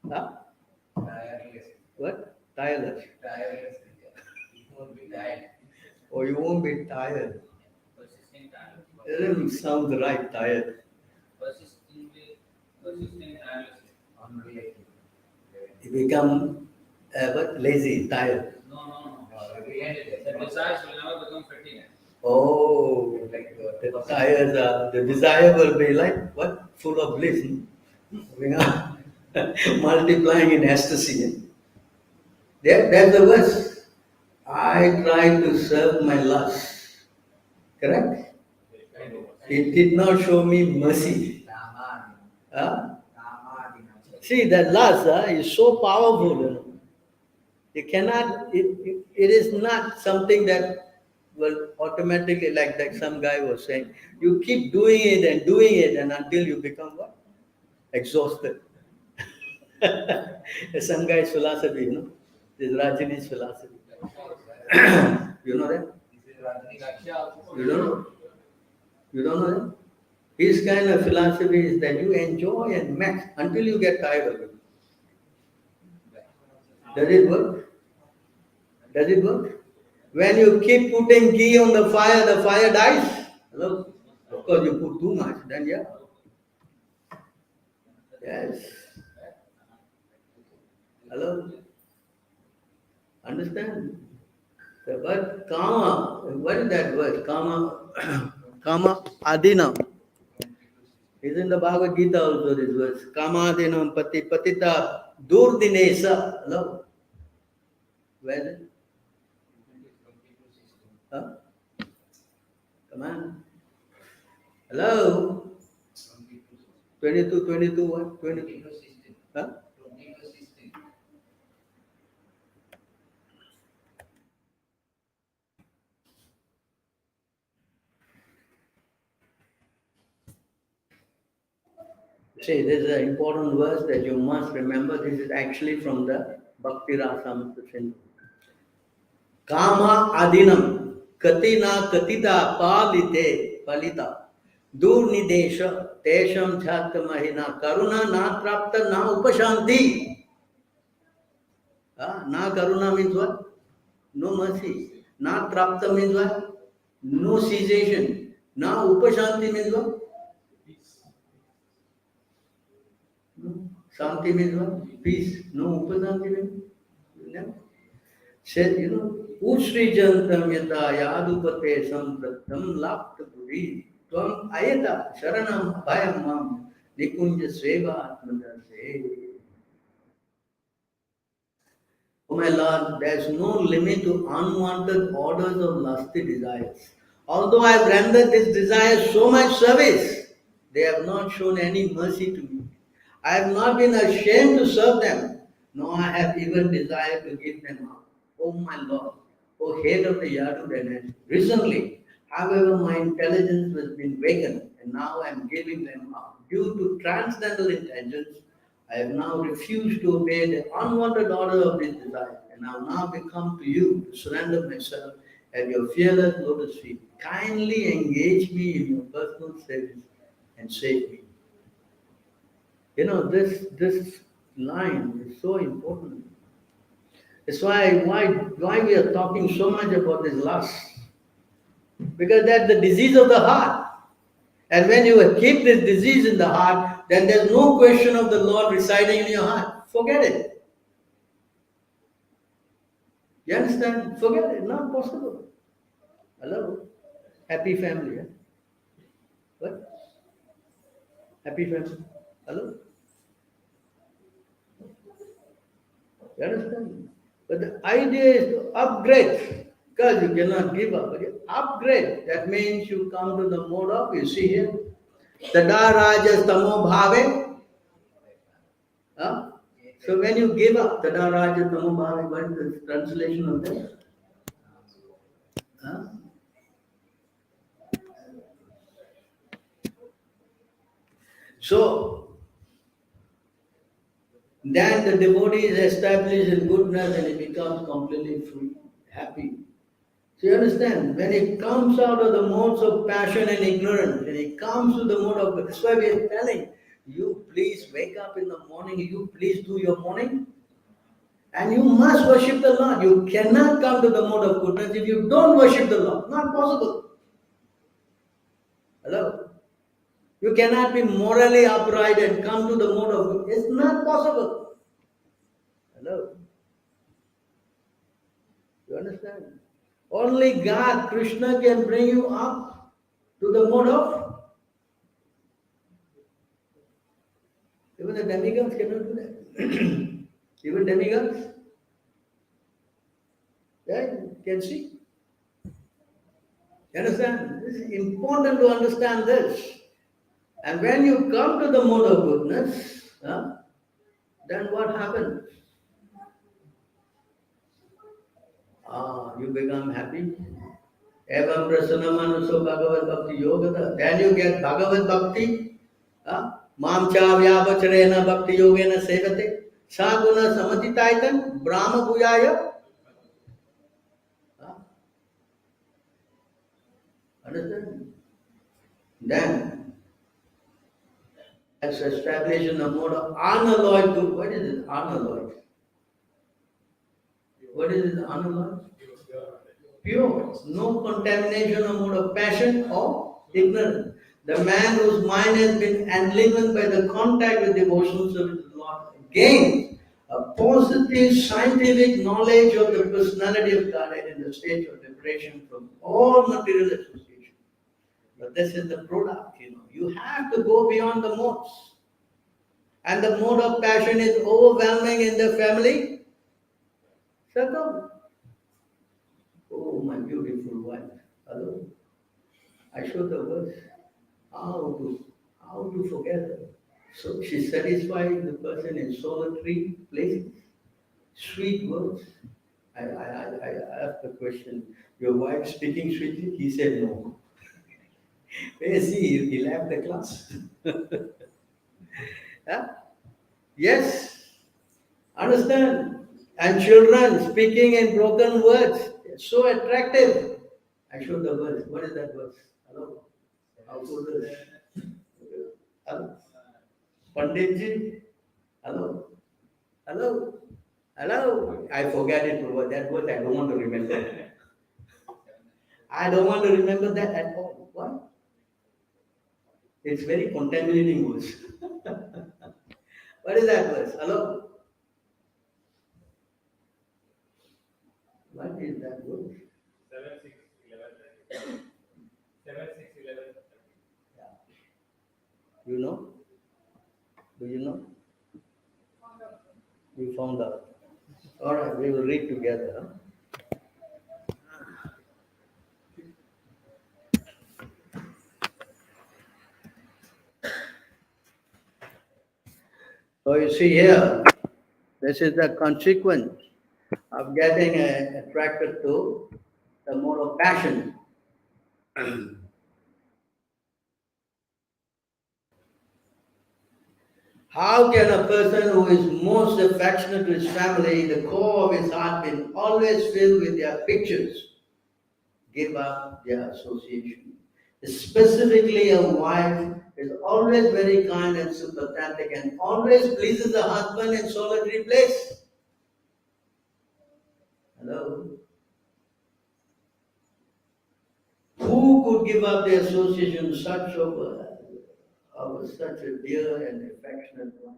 Huh? Tireless. What? Tireless. Tireless. You won't be tired. Or you won't be tired. Persisting talent. It doesn't sound right, tired. Persisting tirelessly. Unrelated. You become what? Lazy, tired. No. Related. The desires will never become fatigue. Oh, the tires are, the desire will be like what? Full of bliss. We are multiplying in ecstasy. That's the verse. I tried to serve my lust. Correct? It did not show me mercy. Huh? See, that lust is so powerful. You cannot, it is not something that will automatically, like some guy was saying, you keep doing it and until you become what? Exhausted. Some guy's philosophy, This Rajini's philosophy. You know that? This is Rajini. You don't know? You don't know that? His kind of philosophy is that you enjoy and max until you get tired of it. Does it work? Does it work? When you keep putting ghee on the fire dies. Hello? Of course, you put too much, then yeah. Yes. Hello? Understand? The word kama, what is that word? Kama, kama adina. Is in the Bhagavad Gita also this verse. Kama adinam patita durdinesa. Hello? Where is it? Huh? Come on. Hello? 22, what? 22. Huh? See, this is an important verse that you must remember. This is actually from the Bhakti Rasamrita Sindhu. Kama adinam katina katita palita durnidesha tesham jhatkamahina karuna na trapta na upashanti. Na karuna means what? No mercy. Na trapta means what? No cessation. Na upashanti means what? Shanti means what? Peace. No upasanti means? No. Said, Usrijantam yata yadupate sampratam lapta puri tvam ayata sharanam bhayam mam nikunja seva atmadase. Oh my Lord, there is no limit to unwanted orders of lusty desires. Although I have rendered these desires so much service, they have not shown any mercy to me. I have not been ashamed to serve them, nor I have even desired to give them up. Oh my Lord, O head of the Yadu dynasty, recently, however, my intelligence has been wakened, and now I am giving them up. Due to transcendental intentions, I have now refused to obey the unwanted order of this desire, and I have now become to you to surrender myself at your fearless lotus feet. Kindly engage me in your personal service and save me. This line is so important. That's why we are talking so much about this lust. Because that's the disease of the heart. And when you keep this disease in the heart, then there's no question of the Lord residing in your heart. Forget it. You understand? Forget it. Not possible. Hello? Happy family. What? Happy family. Hello? You understand? But the idea is to upgrade. Because you cannot give up. But you upgrade. That means you come to the mode of, you see here, Tada Rajas Tamo Bhave. Huh? So when you give up, Tada Rajas Tamo Bhave, what is the translation of this? Huh? So, then the devotee is established in goodness and he becomes completely free, happy. So you understand, when it comes out of the modes of passion and ignorance, when it comes to the mode of, that's why we are telling you, please wake up in the morning, you please do your morning, and you must worship the Lord. You cannot come to the mode of goodness if you don't worship the Lord. Not possible. Hello? You cannot be morally upright and come to the mode of goodness. It's not possible. Hello? You understand? Only God, Krishna, can bring you up to the mode of. Even the demigods cannot do that. Even demigods, yeah, you can see. You understand? This is important to understand this. And when you come to the mode of goodness, then what happens? You become happy. Evam prasanamanuso bhagavad bhakti yogata. Then you get Bhagavad bhakti. Mam cha vyabacharena bhakti yogena sevate. Saguna samatitaitan brahma bhuyaya. Understand? Then, as established in the mode of unalloyed good. What is it? Unalloyed. What is it? Unalloyed? Pure. No contamination of mode of passion or ignorance. The man whose mind has been enlivened by the contact with devotional service to the Lord gains a positive scientific knowledge of the personality of Godhead in the state of liberation from all material association. But this is the product, You have to go beyond the modes. And the mode of passion is overwhelming in the family circle. Oh, my beautiful wife. Hello. I showed the verse. How to forget her. So she satisfies the person in solitary places. Sweet words. I asked the question, your wife speaking sweetly? He said no. Where is he? He left the class. Huh? Yes. Understand? And children speaking in broken words. So attractive. I showed the verse. What is that verse? Hello? How to this? Hello? Panditji? Hello? Hello? Hello? I forget it. That word I don't want to remember. I don't want to remember that at all. Why? It's very contaminating words. What is that verse? Hello? What is that verse? 7, 6, 11. 7, 6, 11. Yeah. You know? Do you know? You found out. All right, we will read together. So you see here, this is the consequence of getting attracted to the mode of passion. How can a person who is most affectionate to his family, the core of his heart being always filled with their pictures, give up their association? Specifically, a wife is always very kind and sympathetic and always pleases the husband in solitary place. Hello? Who could give up the association of such a dear and affectionate wife?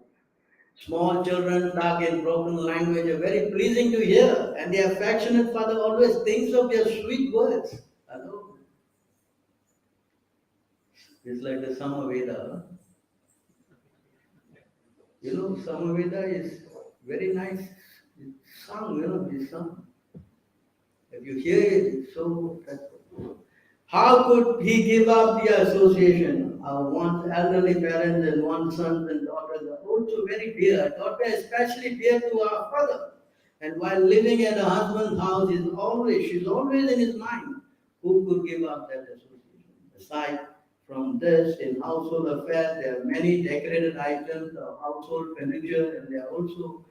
Small children talk in broken language are very pleasing to hear, and the affectionate father always thinks of their sweet words. Hello? It's like the Samaveda. Samaveda is very nice. It's sung, it's sung. If you hear it, it's so touchful. How could he give up the association of one's elderly parents and one's sons and daughters are also very dear. Daughter especially dear to our father. And while living at a husband's house, she's always in his mind. Who could give up that association? Aside from this, in household affairs, there are many decorated items of household furniture, and there are also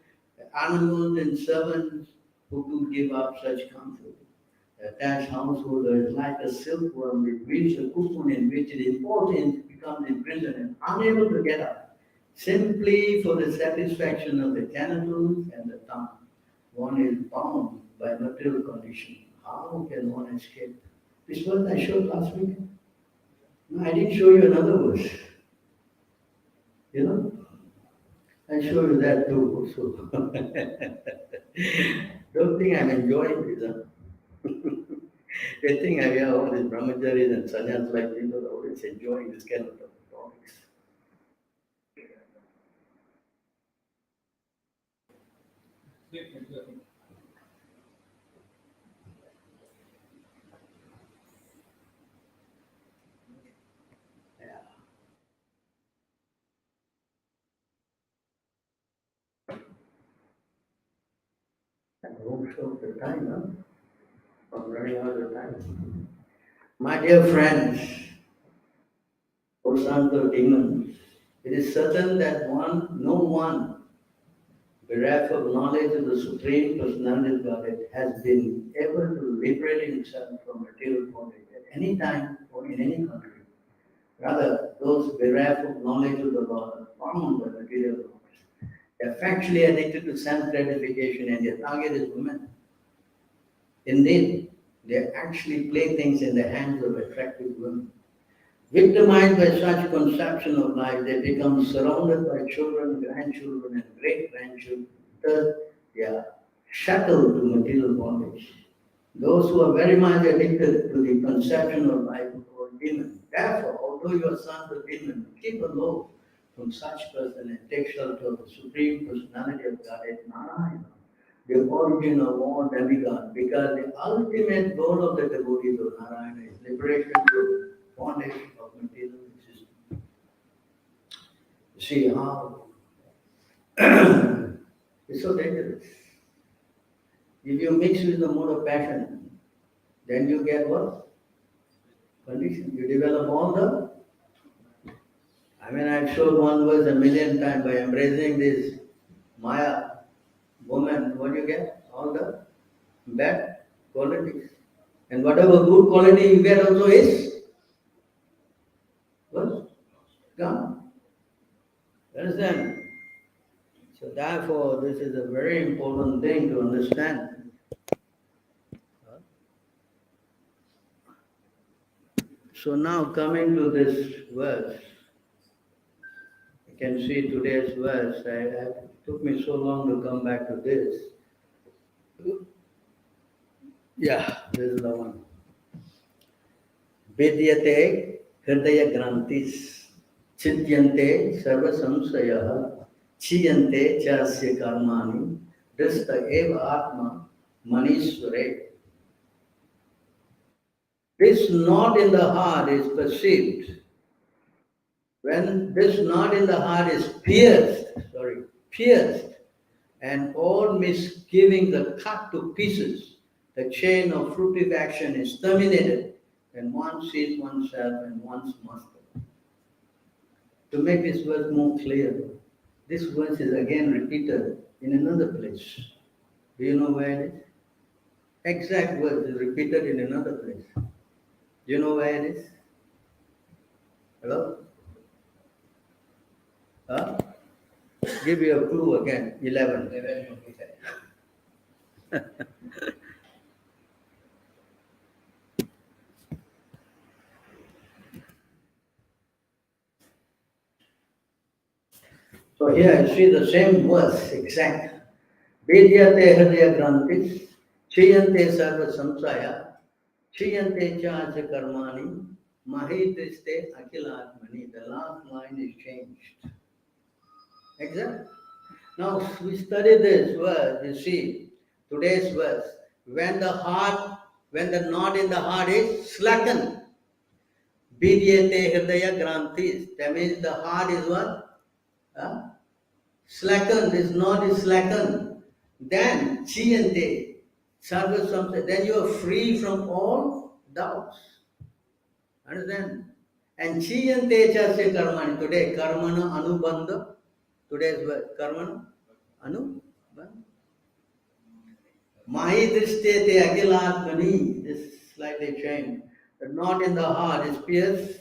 animals and servants who could give up such comfort. Attached householder is like a silkworm which weaves a cocoon in which it is important, becomes imprisoned and unable to get out, simply for the satisfaction of the genitals and the tongue. One is bound by material condition. How can one escape? This verse I showed last week. No, I didn't show you another verse. You know, I show you that too also. Don't think I'm enjoying this. Huh? They think I have all these brahmacharis and sannyas like people are always enjoying this kind of topics. Yeah. I won't show the time, huh? I'm running out of time. My dear friends, O sons of demons, it is certain that no one, bereft of knowledge of the Supreme Personality of Godhead, has been able to liberate himself from material bondage at any time or in any country. Rather, those bereft of knowledge of the Lord are bound by material laws. They are factually addicted to sense gratification and their target is women. Indeed, they are actually playthings in the hands of attractive women. Victimized by such conception of life, they become surrounded by children, grandchildren, and great grandchildren. Thus, they are shackled to material bondage. Those who are very much addicted to the conception of life are demons. Therefore, although you are sons of demons, keep aloof from such person and take shelter of the Supreme Personality of Godhead, Narayana, the origin of all demigods, because the ultimate goal of the devotees of Narayana is liberation from bondage of material existence. You see how it's so dangerous. If you mix with the mode of passion, then you get what? Condition. You develop all the. I've showed one verse a million times by embracing this Maya woman, what do you get? All the bad qualities. And whatever good quality you get also is what? Gone. Understand? So therefore, this is a very important thing to understand. So now coming to this verse, you can see today's verse. It took me so long to come back to this. Yeah, this is the one. Vidyate hridaya grantis, chidyante sarva samsayah, chiyante chasya karmani, drista eva atma manishvare. This knot in the heart is perceived. When this knot in the heart is pierced, and all misgivings are cut to pieces, the chain of fruitive action is terminated, and one sees oneself and one's master. To make this verse more clear, this verse is again repeated in another place. Do you know where it is? Exact verse is repeated in another place. Do you know where it is? Hello? Huh? Give you a clue again. 11. So here you see the same verse, exact. Vidyate hridaya grantis, chiyante sarva samsaya, chiyante cha karmani, mahidriste akhilatmani. The last line is changed. Exact. Now we study this verse, you see, today's verse. When the knot in the heart is slackened, vidyate hridaya grantis. That means the heart is what? Slackened, this knot is slackened. Then chiyante, sarva samsaya. Then you are free from all doubts. Understand? And chiyante chasya karmani. Today, karmana anubandha. Today's word, karmana anubandha. Mahi drishtete agilatmani, this slightly changed. The knot in the heart is pierced,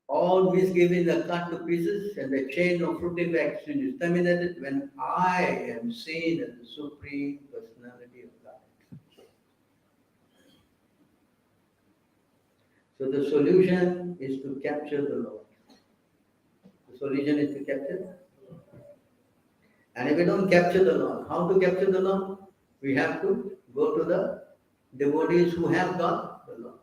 all misgivings are cut to pieces, and the chain of fruitive action is terminated when I am seen as the Supreme Personality of God. So the solution is to capture the Lord. The solution is to capture. And if we don't capture the Lord, how to capture the Lord? We have to go to the devotees who have got the Lord.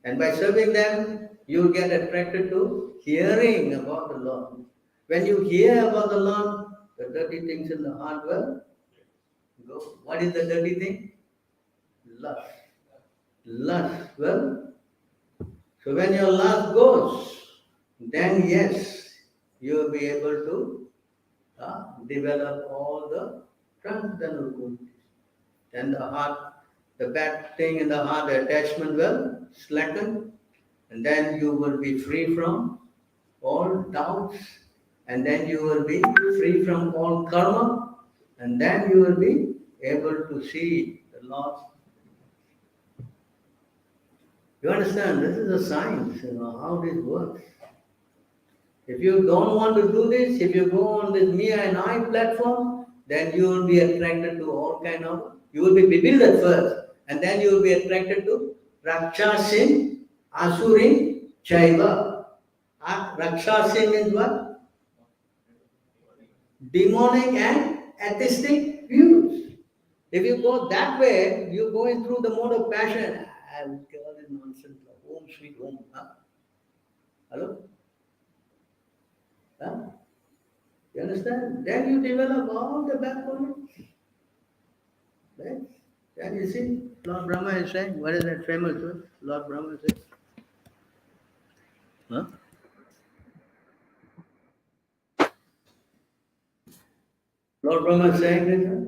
And by serving them, you get attracted to hearing about the Lord. When you hear about the Lord, the dirty things in the heart will go. What is the dirty thing? Lust. Lust will. So when your lust goes, then yes, you will be able to develop all the transcendental qualities. Then the heart, the bad thing in the heart, the attachment will slacken, and then you will be free from all doubts, and then you will be free from all karma, and then you will be able to see the Lord. You understand? This is a science, how this works. If you don't want to do this, if you go on this me and I platform, then you will be attracted to all kind of, you will be bewildered first, and then you will be attracted to Rakshasin, Asurin, Chaiva. Rakshasin means what? Demonic and atheistic views. If you go that way, you're going through the mode of passion. I will get all this nonsense. Home, sweet home. Huh? Hello? Huh? You understand? Then you develop all the bad qualities. Right? Then you see, Lord Brahma is saying, what is that famous word? Lord Brahma says. Huh? Lord Brahma is saying this. Huh?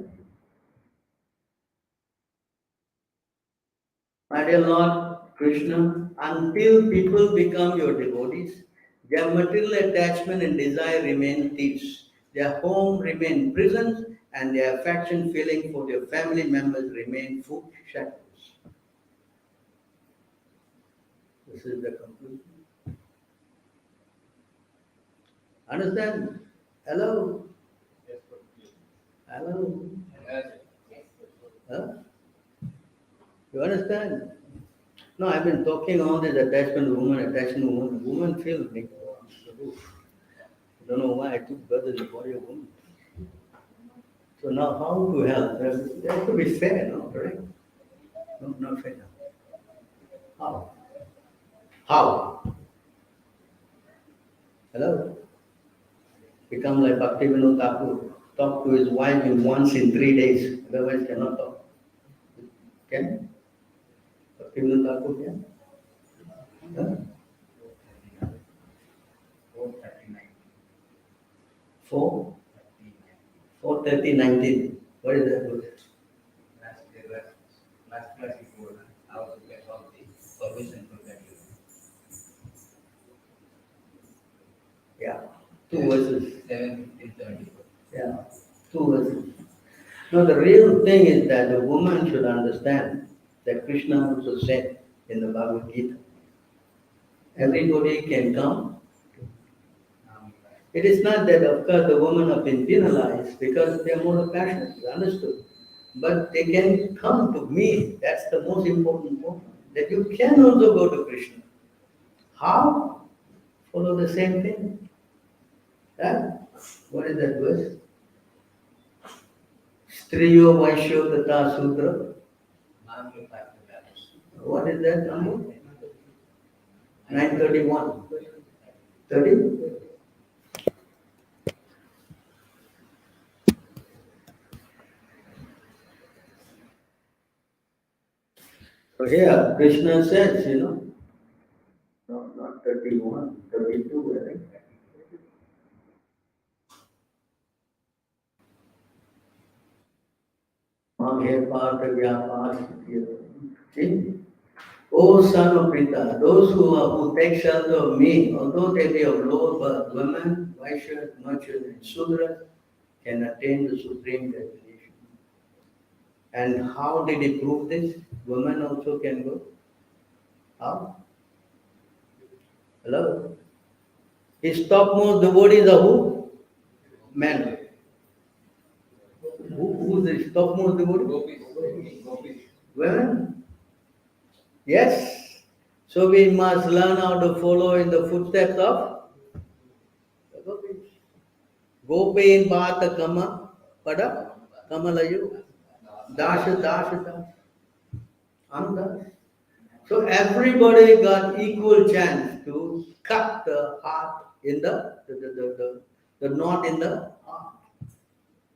My dear Lord Krishna, until people become your devotees, their material attachment and desire remain thieves. Their home remain prisons, and their affection feeling for their family members remain foot shackles. This is the conclusion. Understand? Hello? Yes, Prabhu. Hello? Yes. Huh? You understand? No, I've been talking all this attachment to woman. Woman feels me. I don't know why I took birth in the body of woman. So now how to help? They have to be fair, no? Correct? No, not fair. How? How? Hello? Become like Bhaktivinoda Thakur. Talk to his wife in once in 3 days. Otherwise cannot talk. Can? Bhaktivinoda Thakur can? Huh? 439. 4? 4:30, 19. What is that word? Last class you told how to get all the permission from that. Yeah. 2 verses. 7:15:74. Yeah. 2 verses. No, the real thing is that the woman should understand that Krishna also said in the Bhagavad Gita, everybody can come. It is not that, of course, the women have been penalized because they are more passionate, understood. But they can come to me. That's the most important point. That you can also go to Krishna. How? Follow the same thing. Yeah? What is that verse? Striyo Vaishyo Tata Sutra. What is that number? 931. 30? So here, Krishna says, no, not 31, 32, I think. Maghe Partha Vyapasya. See? O son of Pita, those who take shelter of me, although they be of lower birth, women, Vaishyas, merchants, and Sudras, can attain the supreme destination. And how did he prove this? Women also can go. How? Hello? His topmost devotees are who? Men. Who's the topmost devotee? Gopis. Women. Yes. So we must learn how to follow in the footsteps of the gopis. Gopain Bhata Kama Pada Kamalayu. Dasha Dasha Dasha. Anudas. So everybody got equal chance to cut the heart in the knot in the heart.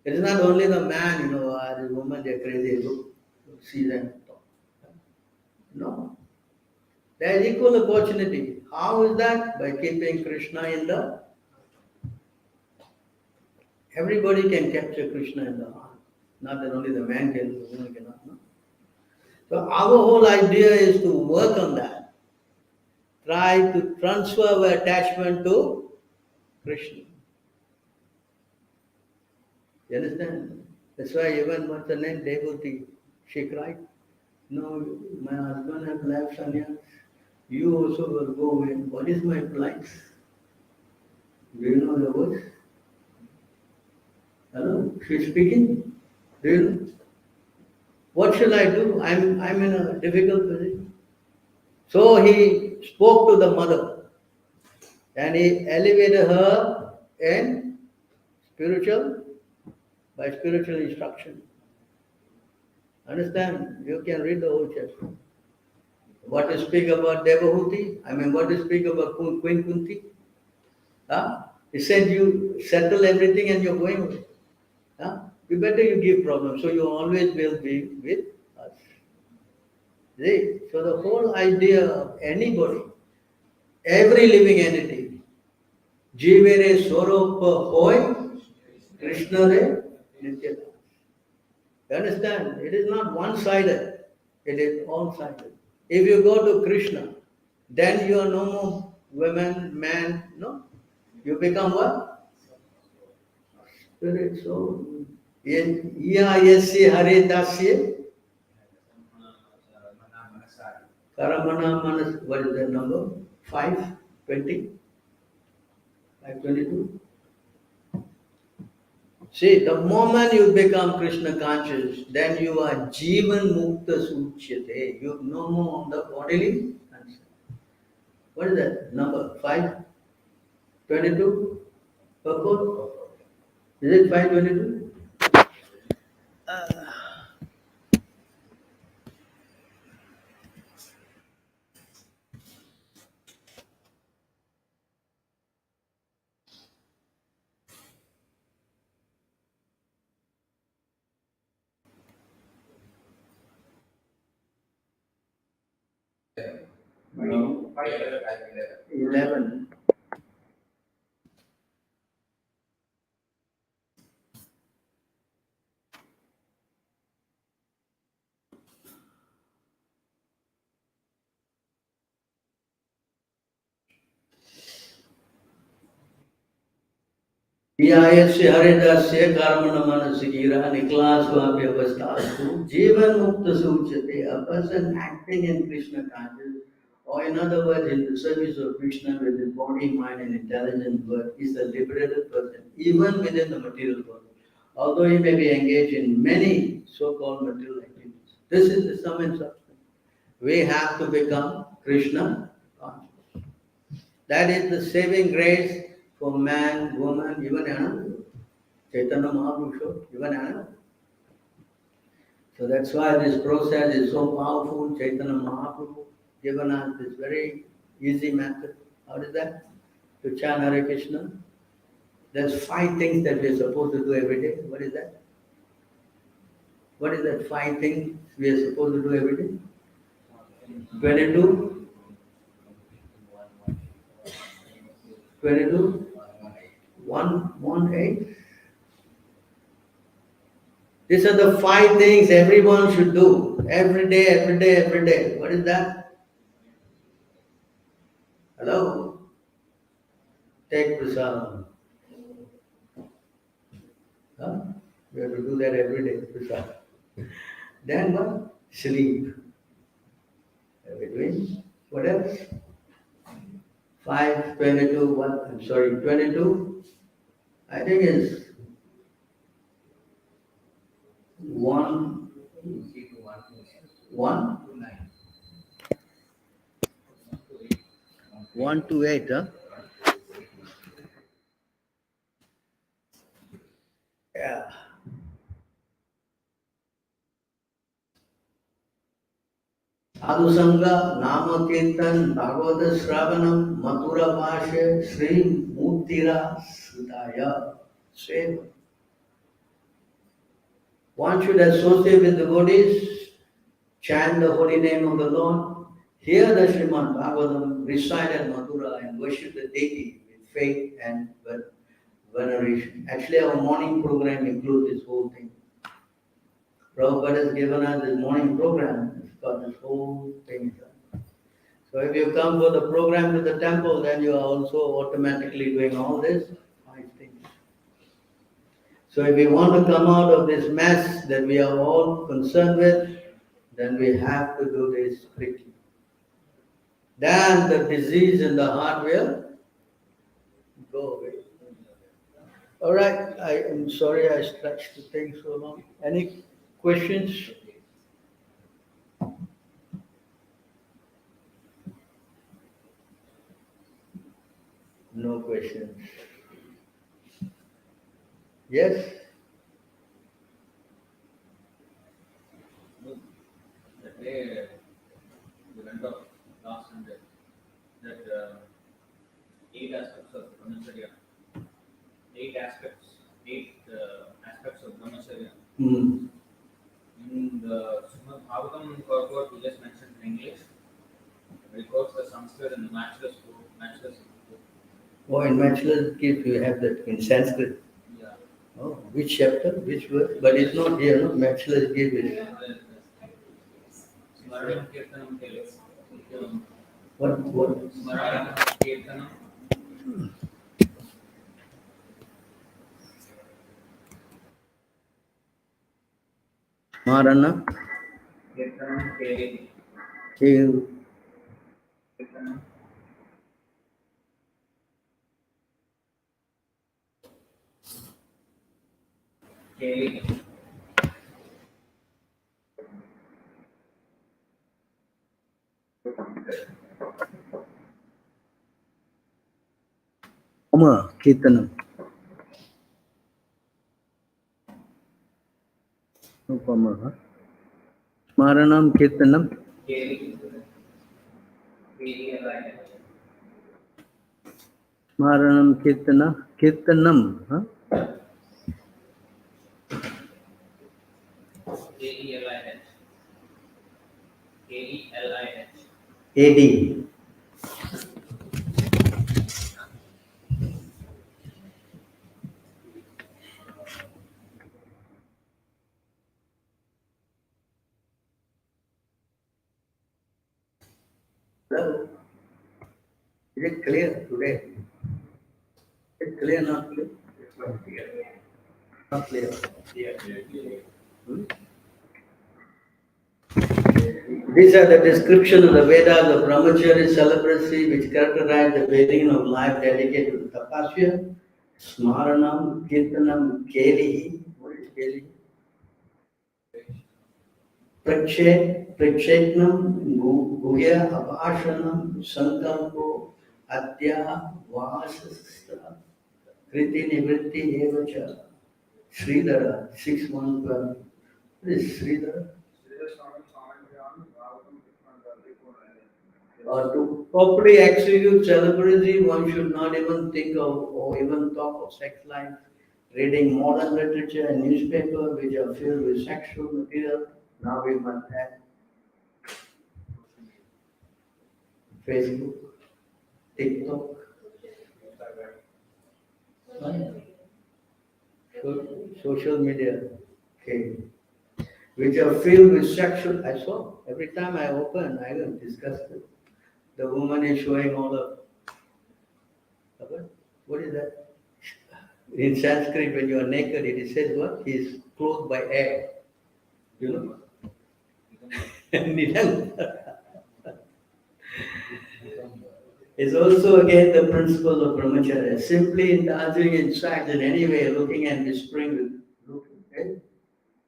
It is not only the man, the woman, they're crazy, look, see them. No. There is equal opportunity. How is that? By keeping Krishna in the. Everybody can capture Krishna in the heart. Not that only the man can, the woman cannot. No? So our whole idea is to work on that. Try to transfer our attachment to Krishna. You understand? That's why even what's the name? Devoti, she cried. No, my husband has left sannyas. You also will go in. What is my plight? Do you know the words? Hello? She's speaking. Do you know? What shall I do? I'm in a difficult position. So he spoke to the mother and he elevated her in spiritual, by spiritual instruction. Understand? You can read the whole chapter. What to speak about Devahuti? What to speak about Queen Kunti? Huh? He said you settle everything and you're going away. Huh? You better you give problems, so you always will be with us. See? So the whole idea of anybody, every living entity, Jivere Swarupa Hoy, Krishna Re Nitya. You understand? It is not one-sided. It is all-sided. If you go to Krishna, then you are no more women, man, no? You become what? Spirit, soul. Ya yasya hare dasya karamana manas. What is that number? 520? 522? See, the moment you become Krishna conscious, then you are Jivan Mukta Suchyate. You no more on the bodily answer. What is that? Number 522? Purport? Is it 522? No. 11. Yayasya haridasya karmana manasikira niklasvapi avastastu jivan mukta suchate. A person acting in Krishna consciousness, or in other words, in the service of Krishna with his body, mind, and intelligence, but is a liberated person, even within the material world. Although he may be engaged in many so-called material activities. This is the sum and substance. We have to become Krishna conscious. That is the saving grace for man, woman, even animal. Chaitanya Mahaprabhu, even animal. So that's why this process is so powerful. Chaitanya Mahaprabhu given us this very easy method. How is that? To chant Hare Krishna. There's 5 things that we're supposed to do every day. What is that? What is that 5 things we are supposed to do every day? 22? 22? 118? These are the 5 things everyone should do. Every day, every day, every day. What is that? Hello? Take prasad. Huh? We have to do that every day, prasad. Then what? Sleep. Between what else? 5, 22, what? I'm sorry, 22. I think it's 1, See to 1, 9. 1 to 8, huh? Yeah. Sadhusanga, Nama Kirtan, Bhagavata Shravanam, Mathura Bhasha, Sri Murtira Sudaya. Same. One should associate with the devotees, chant the holy name of the Lord, hear the Srimad Bhagavatam, recite at Mathura, and worship the deity with faith and veneration. Actually, our morning program includes this whole thing. Prabhupada has given us this morning program. It's got this whole thing. So if you come for the program to the temple, then you are also automatically doing all this 5 things. So if we want to come out of this mess that we are all concerned with, then we have to do this quickly. Then the disease in the heart will go away. All right, I am sorry I stretched the thing so long. Any questions? No questions. Yes? That day, we went up last Sunday. That 8 aspects of Brahmacharya. 8 aspects. 8 aspects of Brahmacharya. Hmm. In the Srimad Bhagavatam purport, we just mentioned in English. Because the Sanskrit and the matchless book. Oh, in matchless gift you have that in Sanskrit. Yeah. Oh, which chapter, which word? But it's not here, no? Matchless gift is. Smaranam Kirtanam Kelis. What? Smaranam Kirtanam. Marana? Kirtanam Keli. Kill. Kirtanam. Keli. Oma, Kirtanam. No comma, huh? Smaranam Kirtanam. Keli. Keli aligned. Smaranam Kirtana. Kirtanam, huh? K-E-L-I-H. K-E-L-I-H. AD. Hello. Is it clear today? Is it clear, not clear? Not clear. Hmm? These are the description of the Vedas of Brahmacharya celibacy which characterize the beginning of life dedicated to tapasya, smaranam, kirtanam, keli. What is keli? Prachetnam, guhya, abhashanam, sankalpo, adya, vasasta, kriti nivritti evacha, Sridhara, 6:112. What is Sridhara? To properly execute celibacy, one should not even think of or even talk of sex life. Reading modern literature and newspaper which are filled with sexual material. Now we must add Facebook, TikTok, social media, okay, which are filled with sexual. I saw every time I open, I will discuss it. The woman is showing all the. What is that? In Sanskrit, when you are naked, it says what? He is clothed by air. You know? Nidankara. Is also again the principle of brahmacharya. Simply indulging in sex in any way, looking and whispering with looking,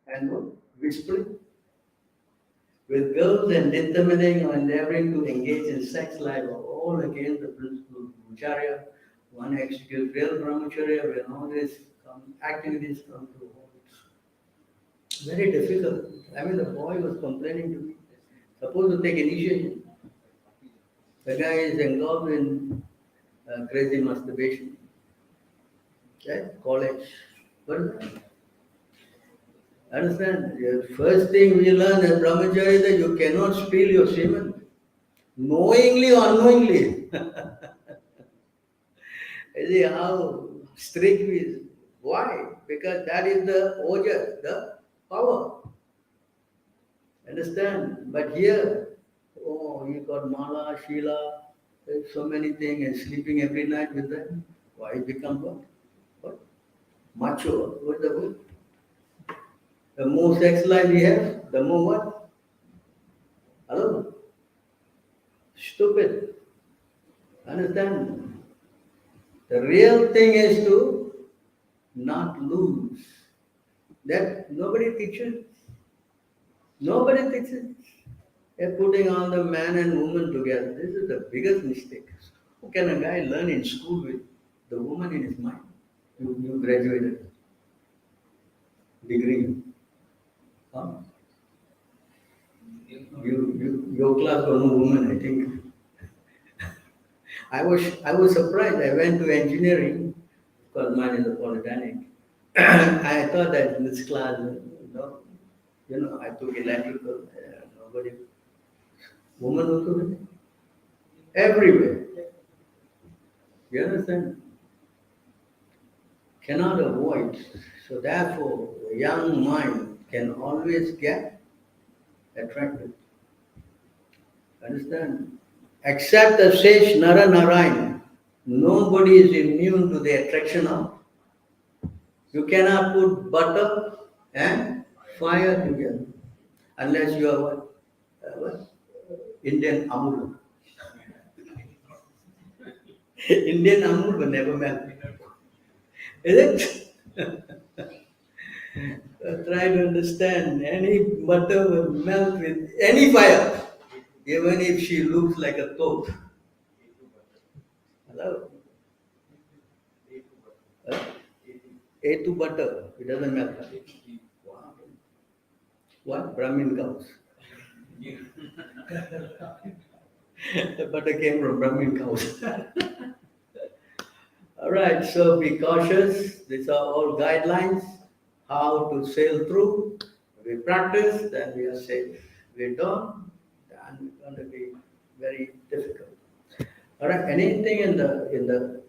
and what? Whispering with girls and determining or endeavoring to engage in sex life are all against the principle of brahmacharya. One executes real brahmacharya when all these activities come to halt. Very difficult. I mean, the boy was complaining to me. Suppose to take initiation. The guy is engulfed in crazy masturbation. Okay? College. What is that? Understand? The first thing we learn as brahmachari is that you cannot spill your semen. Knowingly or unknowingly. You see how strict we is. Why? Because that is the oja, the power. Understand? But here, oh, you got Mala, Sheila, there's so many things, and sleeping every night with them. Why it become what? What? Macho. What's the word? The more sex life we have, the more what? Hello? Stupid. Understand? The real thing is to not lose. That nobody teaches. Nobody teaches. They're putting all the man and woman together. This is the biggest mistake. How can a guy learn in school with the woman in his mind? You graduated, degree. Huh? Your class got no woman, I think. I was surprised. I went to engineering, because mine is a polytechnic. I thought that in this class, I took electrical, nobody, woman also there. Everywhere. You understand? Cannot avoid. So therefore, a young mind can always get attracted. Understand? Except the sage Nara Narayan, nobody is immune to the attraction of. You cannot put butter and fire together unless you are what? What? Indian Amul. Indian Amul will never melt. Is it? Try to understand. Any butter will melt with any fire, even if she looks like a toad. Hello? Huh? A2 butter, it doesn't melt. Wow. What? Brahmin cows. The butter came from Brahmin cows. All right, so be cautious. These are all guidelines how to sail through. We practice, then we are safe. We don't, then it's going to be very difficult. All right, anything in the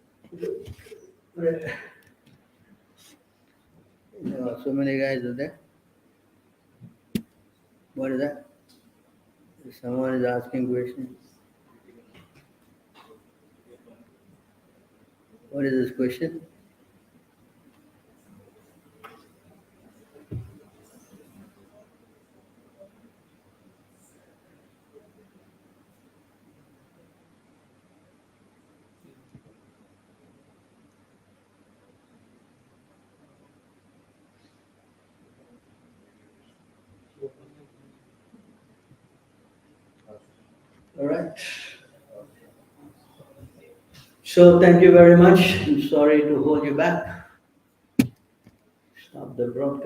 so many guys are there. What is that? Someone is asking questions. What is this question? All right. So thank you very much. I'm sorry to hold you back. Stop the broadcast.